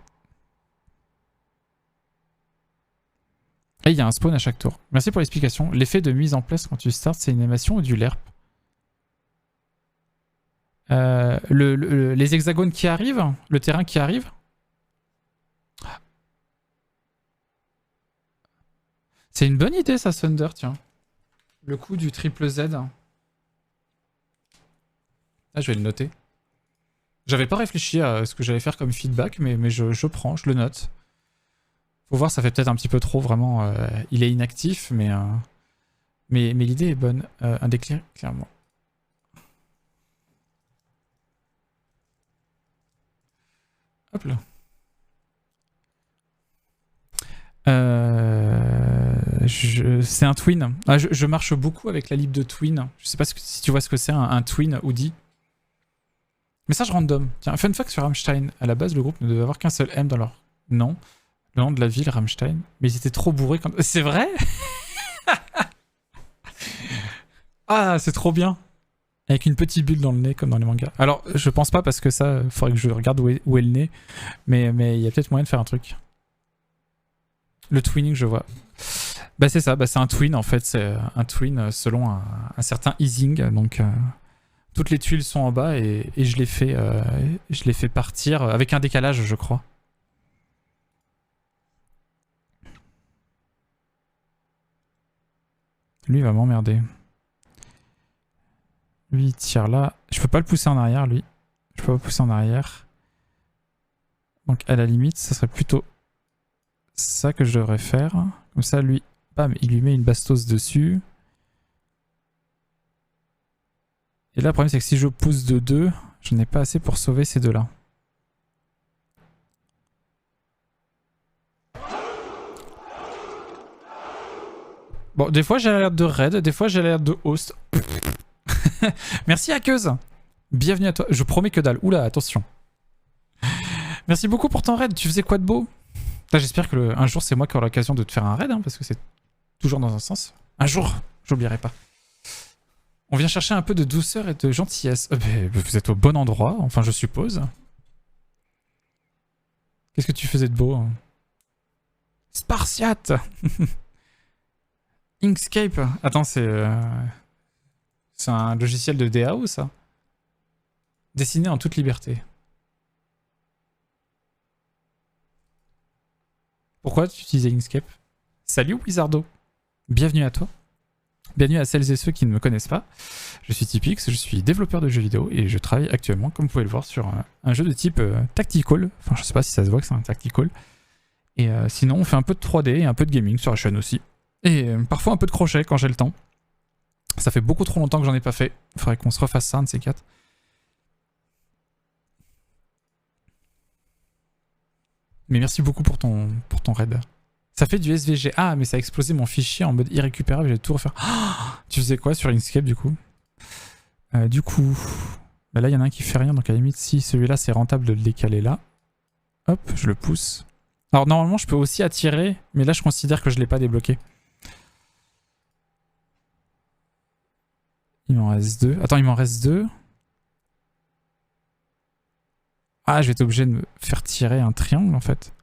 Et il y a un spawn à chaque tour. Merci pour l'explication. L'effet de mise en place quand tu starts, c'est une animation ou du LERP? Les hexagones qui arrivent, le terrain qui arrive. C'est une bonne idée ça, Thunder, tiens. Le coup du triple Z. Ah, je vais le noter. J'avais pas réfléchi à ce que j'allais faire comme feedback, mais je prends, je le note. Faut voir, ça fait peut-être un petit peu trop, vraiment. Il est inactif, mais l'idée est bonne. Un déclic, clairement. Hop là. C'est un twin. Ah, je marche beaucoup avec la lib de twin. Je sais pas si tu vois ce que c'est, un twin Audi. Message random. Tiens, fun fact sur Rammstein. À la base, le groupe ne devait avoir qu'un seul M dans leur nom. Le nom de la ville, Rammstein. Mais ils étaient trop bourrés quand... C'est vrai? Ah, c'est trop bien. Avec une petite bulle dans le nez, comme dans les mangas. Alors, je pense pas parce que ça, faudrait que je regarde où est le nez. Mais il y a peut-être moyen de faire un truc. Le twinning, je vois. Bah c'est ça, bah c'est un twin en fait. C'est un twin selon un certain easing. Donc, toutes les tuiles sont en bas et je les fais partir avec un décalage, je crois. Lui, il va m'emmerder. Lui, il tire là. Je peux pas le pousser en arrière, lui. Je peux pas le pousser en arrière. Donc, à la limite, ça serait plutôt ça que je devrais faire. Comme ça, lui, bam, il lui met une bastos dessus. Et là, le problème, c'est que si je pousse de 2, je n'ai pas assez pour sauver ces deux-là. Bon, des fois, j'ai l'alerte de raid, des fois, j'ai l'alerte de host. Merci, hackeuse. Bienvenue à toi. Je promets que dalle. Oula, attention. Merci beaucoup pour ton raid. Tu faisais quoi de beau? J'espère que un jour, c'est moi qui aurai l'occasion de te faire un raid, hein, parce que c'est toujours dans un sens. Un jour, j'oublierai pas. On vient chercher un peu de douceur et de gentillesse. Vous êtes au bon endroit, enfin, je suppose. Qu'est-ce que tu faisais de beau? Spartiate. Inkscape. Attends, c'est un logiciel de DAO, ça? Dessiné en toute liberté. Pourquoi tu utilisais Inkscape? Salut Wizardo. Bienvenue à toi. Bienvenue à celles et ceux qui ne me connaissent pas. Je suis Typix, je suis développeur de jeux vidéo et je travaille actuellement, comme vous pouvez le voir, sur un jeu de type tactical. Enfin, je sais pas si ça se voit que c'est un tactical. Et sinon, on fait un peu de 3D et un peu de gaming sur la chaîne aussi. Et parfois un peu de crochet quand j'ai le temps. Ça fait beaucoup trop longtemps que j'en ai pas fait. Il faudrait qu'on se refasse ça, un de ces quatre. Mais merci beaucoup pour ton raid. Ça fait du SVG. Ah, mais ça a explosé mon fichier en mode irrécupérable. J'ai tout refaire. Oh, tu faisais quoi sur Inkscape du coup? Bah là, il y en a un qui fait rien. Donc à la limite, si celui-là, c'est rentable de le décaler là. Hop, je le pousse. Alors normalement, je peux aussi attirer. Mais là, je considère que je ne l'ai pas débloqué. Il m'en reste 2. Attends, il m'en reste 2. Ah, je vais être obligé de me faire tirer un triangle en fait.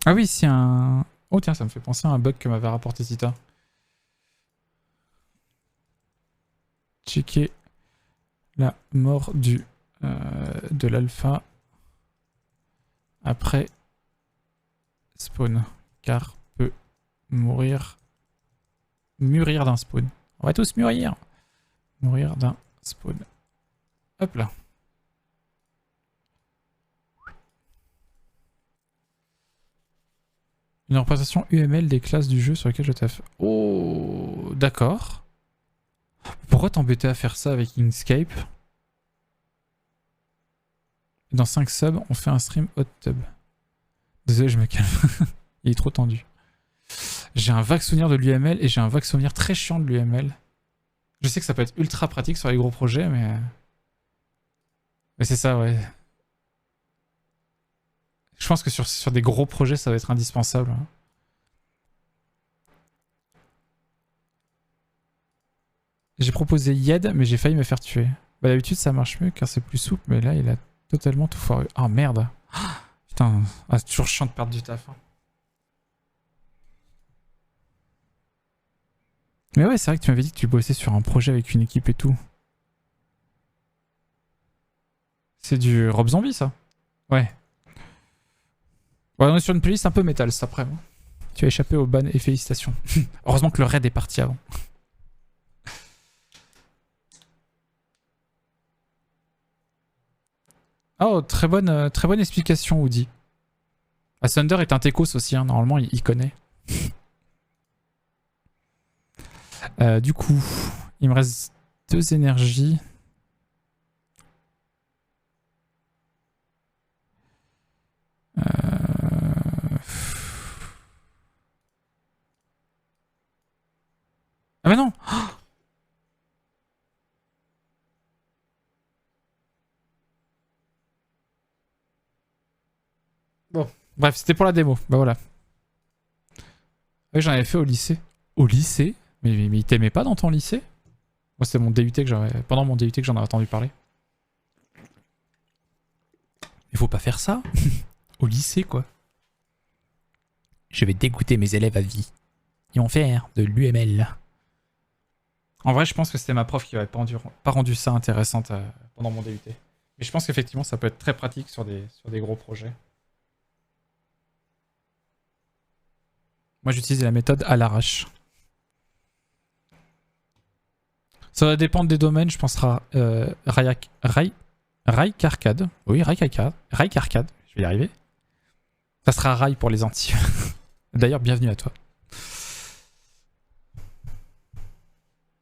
Ah oui, c'est un... Oh tiens, ça me fait penser à un bug que m'avait rapporté Zita. Checker la mort de l'alpha après spawn. Car peut mourir... Mûrir d'un spawn. On va tous mûrir. Mourir d'un spawn. Hop là. Une représentation UML des classes du jeu sur lesquelles je taffe. Oh, d'accord. Pourquoi t'embêter à faire ça avec Inkscape? Dans 5 subs, on fait un stream hot tub. Désolé, je me calme. Il est trop tendu. J'ai un vague souvenir de l'UML et j'ai un vague souvenir très chiant de l'UML. Je sais que ça peut être ultra pratique sur les gros projets, mais... Mais c'est ça, ouais. Je pense que sur des gros projets, ça va être indispensable. Hein. J'ai proposé Yed, mais j'ai failli me faire tuer. Bah, d'habitude, ça marche mieux car c'est plus souple, mais là, il a totalement tout foiré. Oh merde. Putain, c'est toujours chiant de perdre du taf. Hein. Mais ouais, c'est vrai que tu m'avais dit que tu bossais sur un projet avec une équipe et tout. C'est du Rob Zombie, ça? Ouais. Ouais, on est sur une playlist un peu métal cet après-midi. Tu as échappé au ban et félicitations. Heureusement que le raid est parti avant. Oh, très bonne explication, Woody. Ah, Thunder est un techos aussi, hein. Normalement il connaît. Du coup, il me reste 2 énergies. Ah mais non. Bon, bref, c'était pour la démo. Bah voilà. Ouais, j'en avais fait au lycée. Au lycée? Mais il t'aimait pas dans ton lycée? Moi, c'est mon DUT que j'avais... Pendant mon DUT que j'en avais entendu parler. Il faut pas faire ça. Au lycée, quoi. Je vais dégoûter mes élèves à vie. Ils vont faire de l'UML. En vrai, je pense que c'était ma prof qui avait pas rendu ça intéressante pendant mon DUT. Mais je pense qu'effectivement, ça peut être très pratique sur des gros projets. Moi, j'utilise la méthode à l'arrache. Ça va dépendre des domaines, je penserai Raik Arcade. Oui, Raik Arcade. Je vais y arriver. Ça sera Rai pour les Antilles. D'ailleurs, bienvenue à toi.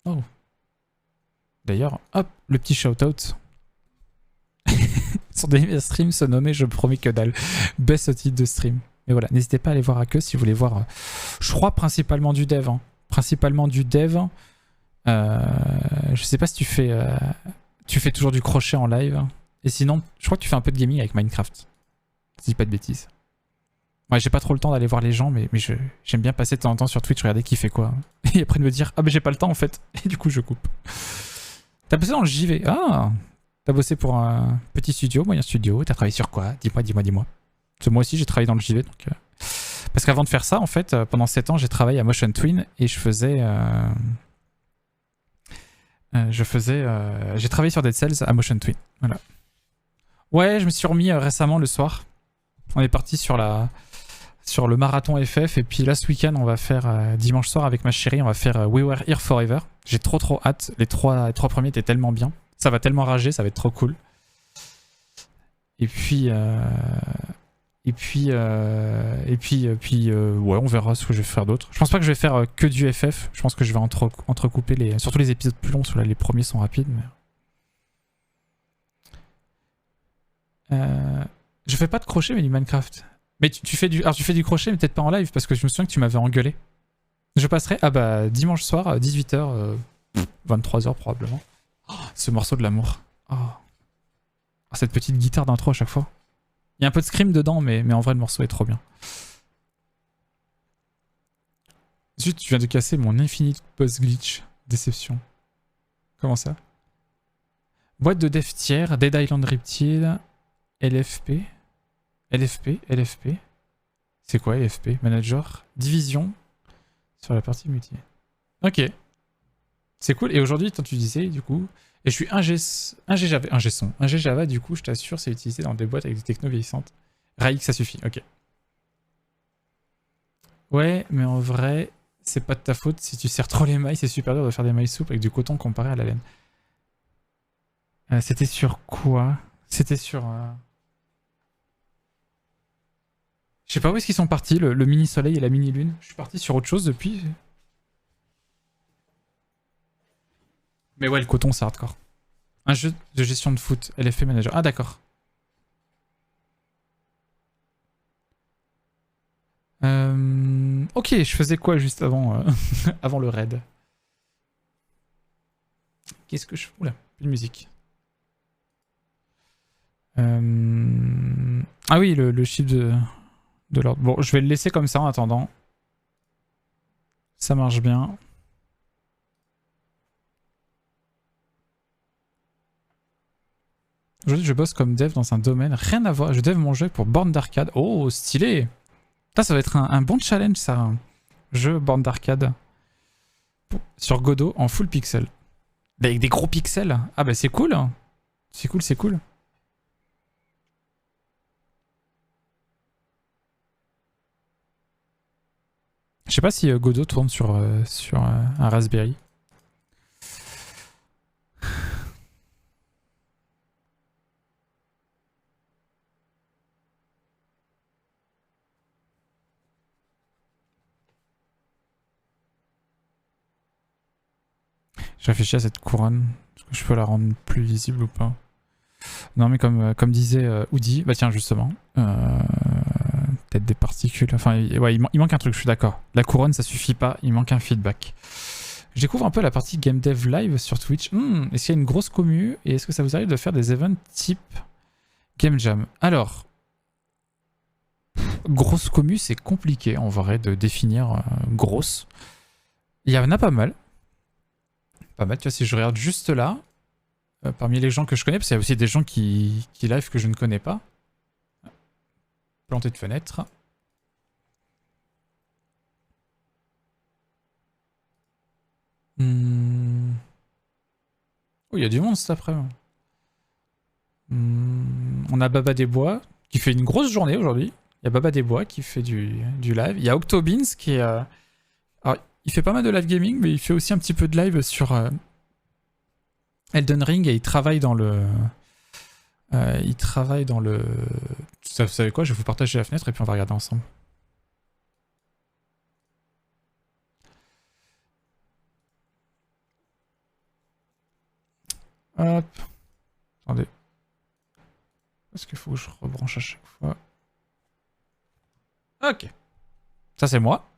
Oh. D'ailleurs, hop, le petit shout-out. Sur des streams se nommer Je promets que dalle. Best titre de stream. Mais voilà, n'hésitez pas à aller voir à queue si vous voulez voir. Je crois principalement du dev. Hein. Principalement du dev. Je sais pas si tu fais toujours du crochet en live. Et sinon, je crois que tu fais un peu de gaming avec Minecraft. Si je dis pas de bêtises. Ouais, j'ai pas trop le temps d'aller voir les gens, mais j'aime bien passer de temps en temps sur Twitch, regarder qui fait quoi. Et après de me dire, ah mais j'ai pas le temps en fait. Et du coup, je coupe. T'as bossé dans le JV. Ah, t'as bossé pour un petit studio, moyen studio. T'as travaillé sur quoi? Dis-moi. Parce que moi aussi, j'ai travaillé dans le JV. Donc, parce qu'avant de faire ça, en fait, pendant 7 ans, j'ai travaillé à Motion Twin et j'ai travaillé sur Dead Cells à Motion Twin. Voilà. Ouais, je me suis remis récemment le soir. On est parti sur le marathon FF et puis là ce week-end on va faire dimanche soir avec ma chérie, on va faire We Were Here Forever. J'ai trop hâte. Les trois premiers étaient tellement bien. Ça va tellement rager, ça va être trop cool. Et puis ouais, on verra ce que je vais faire d'autre. Je pense pas que je vais faire que du FF. Je pense que je vais entrecouper surtout les épisodes plus longs, parce que là les premiers sont rapides. Mais... je fais pas de crochet mais du Minecraft. Mais tu fais du crochet mais peut-être pas en live parce que je me souviens que tu m'avais engueulé. Je passerai dimanche soir 18h 23h probablement. Oh, ce morceau de l'amour. Oh. Oh, cette petite guitare d'intro à chaque fois. Il y a un peu de scream dedans mais en vrai le morceau est trop bien. Zut, tu viens de casser mon infinite post glitch. Déception. Comment ça? Boîte de dev tiers, Dead Island Reptile, LFP. C'est quoi LFP? Manager, division sur la partie multi. Ok. C'est cool. Et aujourd'hui, quand tu disais, du coup, et je suis un G Java, du coup, je t'assure, c'est utilisé dans des boîtes avec des technos vieillissantes. Raik, ça suffit. Ok. Ouais, mais en vrai, c'est pas de ta faute. Si tu serres trop les mailles, c'est super dur de faire des mailles souples avec du coton comparé à la laine. C'était sur quoi? C'était sur... Je sais pas où est-ce qu'ils sont partis, le mini-soleil et la mini-lune. Je suis parti sur autre chose depuis. Mais ouais, le coton, c'est hardcore. Un jeu de gestion de foot, LFP Manager. Ah, d'accord. Ok, je faisais quoi juste avant, avant le raid? Qu'est-ce que je... Oula, plus de musique. Ah oui, le chip de l'ordre. Bon, je vais le laisser comme ça en attendant. Ça marche bien. Aujourd'hui, je bosse comme dev dans un domaine. Rien à voir. Je dev mon jeu pour borne d'arcade. Oh, stylé! Ça va être un bon challenge, ça. Un jeu borne d'arcade. Sur Godot en full pixel. Avec des gros pixels. Ah bah c'est cool. C'est cool, c'est cool. Je sais pas si Godot tourne sur un Raspberry. Je réfléchis à cette couronne. Est-ce que je peux la rendre plus visible ou pas? Non, mais comme disait Oudi, bah tiens, justement, peut-être des particules. Enfin, ouais, il manque un truc, je suis d'accord. La couronne, ça suffit pas, il manque un feedback. Je découvre un peu la partie Game Dev Live sur Twitch. Est-ce qu'il y a une grosse commu? Et est-ce que ça vous arrive de faire des events type Game Jam? Alors, grosse commu, c'est compliqué en vrai de définir grosse. Il y en a pas mal. Pas mal, tu vois, si je regarde juste là, parmi les gens que je connais, parce qu'il y a aussi des gens qui live que je ne connais pas. Planter de fenêtre. Oh, il y a du monde cet après-midi. On a Baba des Bois qui fait une grosse journée aujourd'hui. Il y a Baba des Bois qui fait du live. Il y a Octobins qui est... Alors, il fait pas mal de live gaming, mais il fait aussi un petit peu de live sur Elden Ring et il travaille dans le... Vous savez quoi? Je vais vous partager la fenêtre et puis on va regarder ensemble. Hop. Attendez. Est-ce qu'il faut que je rebranche à chaque fois? Ok. Ça, c'est moi.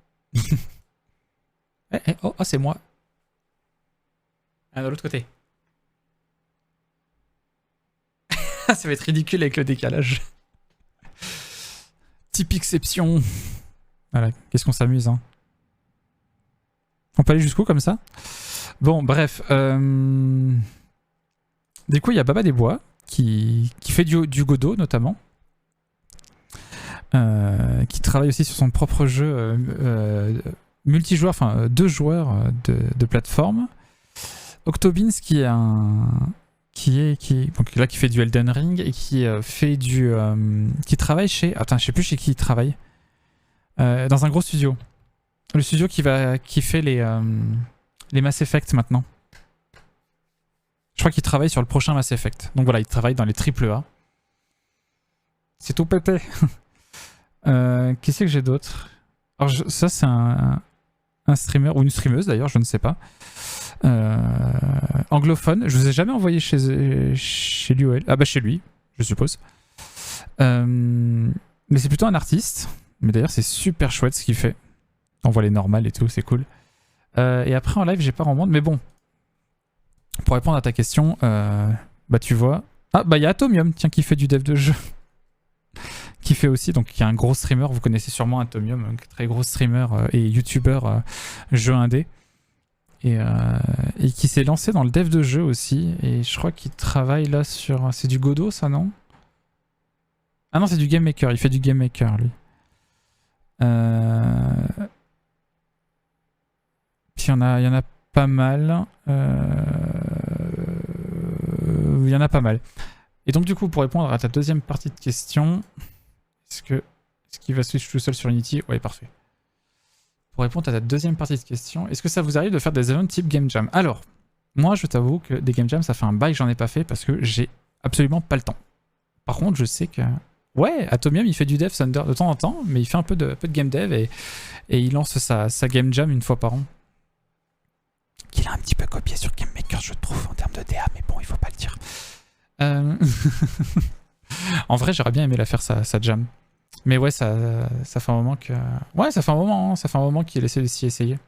Oh, c'est moi. Ah, de l'autre côté. Ça va être ridicule avec le décalage. Type exception. Voilà, qu'est-ce qu'on s'amuse, hein. On peut aller jusqu'où comme ça? Bon, bref. Du coup, il y a Baba des Bois qui fait du Godot notamment. Qui travaille aussi sur son propre jeu multijoueur, enfin 2 joueurs de plateforme. Octobins qui est donc là qui fait du Elden Ring et qui fait qui travaille chez... Attends, je sais plus chez qui il travaille. Dans un gros studio. Le studio qui fait les Mass Effect maintenant. Je crois qu'il travaille sur le prochain Mass Effect. Donc voilà, il travaille dans les AAA. C'est tout pété. Qu'est-ce que j'ai d'autre? Alors ça c'est un streamer ou une streameuse d'ailleurs, je ne sais pas. Anglophone. Je vous ai jamais envoyé chez lui ou elle. Ah bah chez lui, je suppose. Mais c'est plutôt un artiste. Mais d'ailleurs c'est super chouette ce qu'il fait. On voit les normales et tout, c'est cool. Et après en live j'ai pas en monde, mais bon. Pour répondre à ta question, bah tu vois... Ah bah il y a Atomium, tiens, qui fait du dev de jeu. Qui fait aussi, donc qui est un gros streamer, vous connaissez sûrement Atomium, un très gros streamer et youtubeur jeu indé. Et qui s'est lancé dans le dev de jeu aussi. Et je crois qu'il travaille là sur... C'est du Godot ça, non? Ah non, c'est du Game Maker, il fait du Game Maker lui. Puis il y en a pas mal. Il y en a pas mal. Et donc du coup, pour répondre à ta deuxième partie de question, est-ce qu'il va switch tout seul sur Unity? Ouais, parfait. Pour répondre à ta deuxième partie de question, est-ce que ça vous arrive de faire des events type Game Jam? Alors, moi je t'avoue que des Game Jam, ça fait un bail que j'en ai pas fait parce que j'ai absolument pas le temps. Par contre, je sais que... Ouais, Atomium, il fait du dev Thunder de temps en temps, mais il fait un peu de game dev et il lance sa Game Jam une fois par an. Qu'il a un petit peu copié sur Game Maker, je trouve, en termes de DA, mais bon, il faut pas le dire. En vrai, j'aurais bien aimé la faire, sa jam. Mais ouais, ça fait un moment que... Ouais, ça fait un moment qu'il essaie de s'y essayer.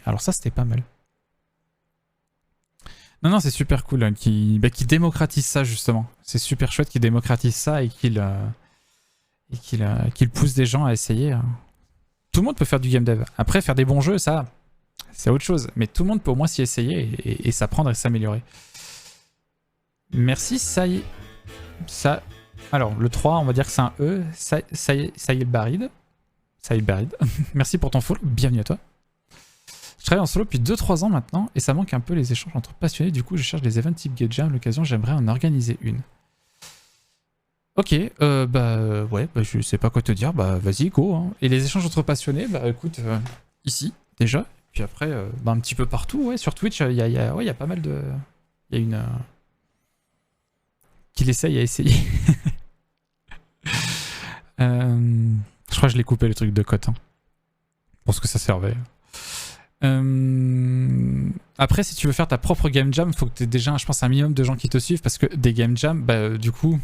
Alors ça, c'était pas mal. Non, c'est super cool hein, qu'il démocratise ça, justement. C'est super chouette qu'il démocratise ça et qu'il pousse des gens à essayer. Hein. Tout le monde peut faire du game dev. Après, faire des bons jeux, ça, c'est autre chose. Mais tout le monde peut au moins s'y essayer et s'apprendre et s'améliorer. Merci, ça y est. Ça... Alors, le 3, on va dire que c'est un E. Ça y est le baride. Ça y est le baride. Merci pour ton follow. Bienvenue à toi. Je travaille en solo depuis 2-3 ans maintenant et ça manque un peu les échanges entre passionnés. Du coup, je cherche des events type Game Jam. À l'occasion, j'aimerais en organiser une. Ok, ouais, je sais pas quoi te dire. Bah, vas-y, go. Hein. Et les échanges entre passionnés, bah écoute, ici, déjà. Puis après, un petit peu partout, ouais. Sur Twitch, il y a pas mal de... Il y a une... Qu'il essaye à essayer. Je crois que je l'ai coupé le truc de cote. Hein. Pour ce que ça servait. Après, si tu veux faire ta propre game jam, faut que tu aies déjà, je pense, un minimum de gens qui te suivent parce que des game jam, bah, du coup,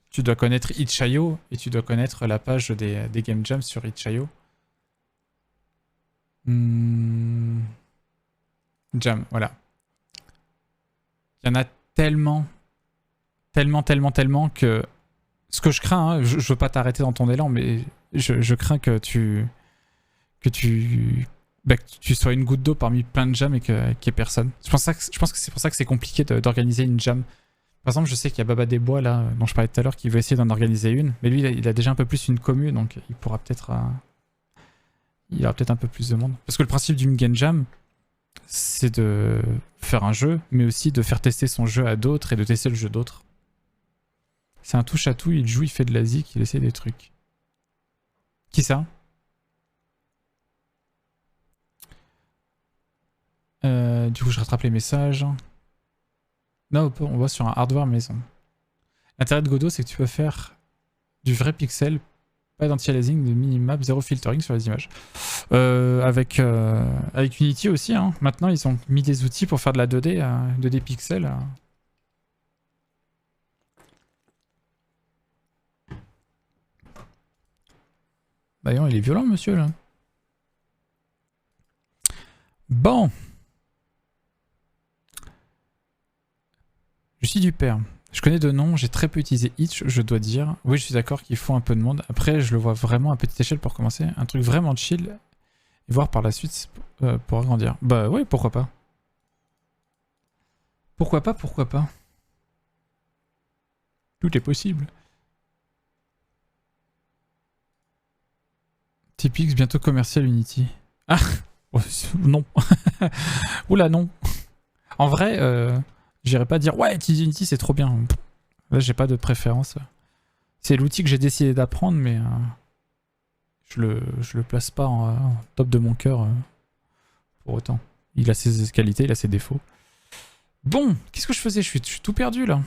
tu dois connaître itch.io et tu dois connaître la page des game jams sur itch.io. Jam, voilà. Il y en a tellement que ce que je crains, hein, je veux pas t'arrêter dans ton élan, mais je crains que tu sois une goutte d'eau parmi plein de jams et qu'il n'y ait personne. Je pense que c'est pour ça que c'est compliqué d'organiser une jam. Par exemple, je sais qu'il y a Baba des Bois, là, dont je parlais tout à l'heure, qui veut essayer d'en organiser une, mais lui, il a déjà un peu plus une commu, donc il pourra peut-être... il aura peut-être un peu plus de monde. Parce que le principe d'une game jam, c'est de faire un jeu, mais aussi de faire tester son jeu à d'autres et de tester le jeu d'autres. C'est un touche à tout, il joue, il fait de la zik, il essaie des trucs. Qui ça? Du coup, je rattrape les messages. Non, on va sur un hardware maison. L'intérêt de Godot, c'est que tu peux faire du vrai pixel, pas d'anti-aliasing, de minimap, zéro filtering sur les images. Avec Unity aussi, hein. Maintenant, ils ont mis des outils pour faire de la 2D, 2D pixels. Bah non, il est violent, monsieur, là. Bon. Je suis du père. Je connais de noms, j'ai très peu utilisé Itch, je dois dire. Oui, je suis d'accord qu'il faut un peu de monde. Après, je le vois vraiment à petite échelle pour commencer. Un truc vraiment chill. Et voir par la suite pour agrandir. Bah oui, pourquoi pas. Pourquoi pas. Tout est possible. TPX bientôt commercial Unity. Ah non. Oula non. En vrai, j'irais pas dire ouais, Unity c'est trop bien. Là, j'ai pas de préférence. C'est l'outil que j'ai décidé d'apprendre, mais je le place pas en top de mon cœur pour autant. Il a ses qualités, il a ses défauts. Bon, qu'est-ce que je faisais? Je suis tout perdu là.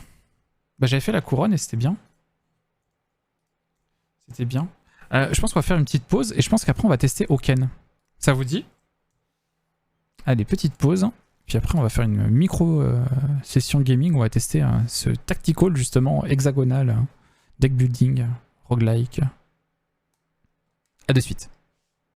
Bah, j'avais fait la couronne et c'était bien. C'était bien. Je pense qu'on va faire une petite pause et je pense qu'après on va tester Oken. Ça vous dit? Allez, petite pause. Puis après on va faire une micro session gaming où on va tester ce tactical justement hexagonal, deck building, roguelike. A de suite.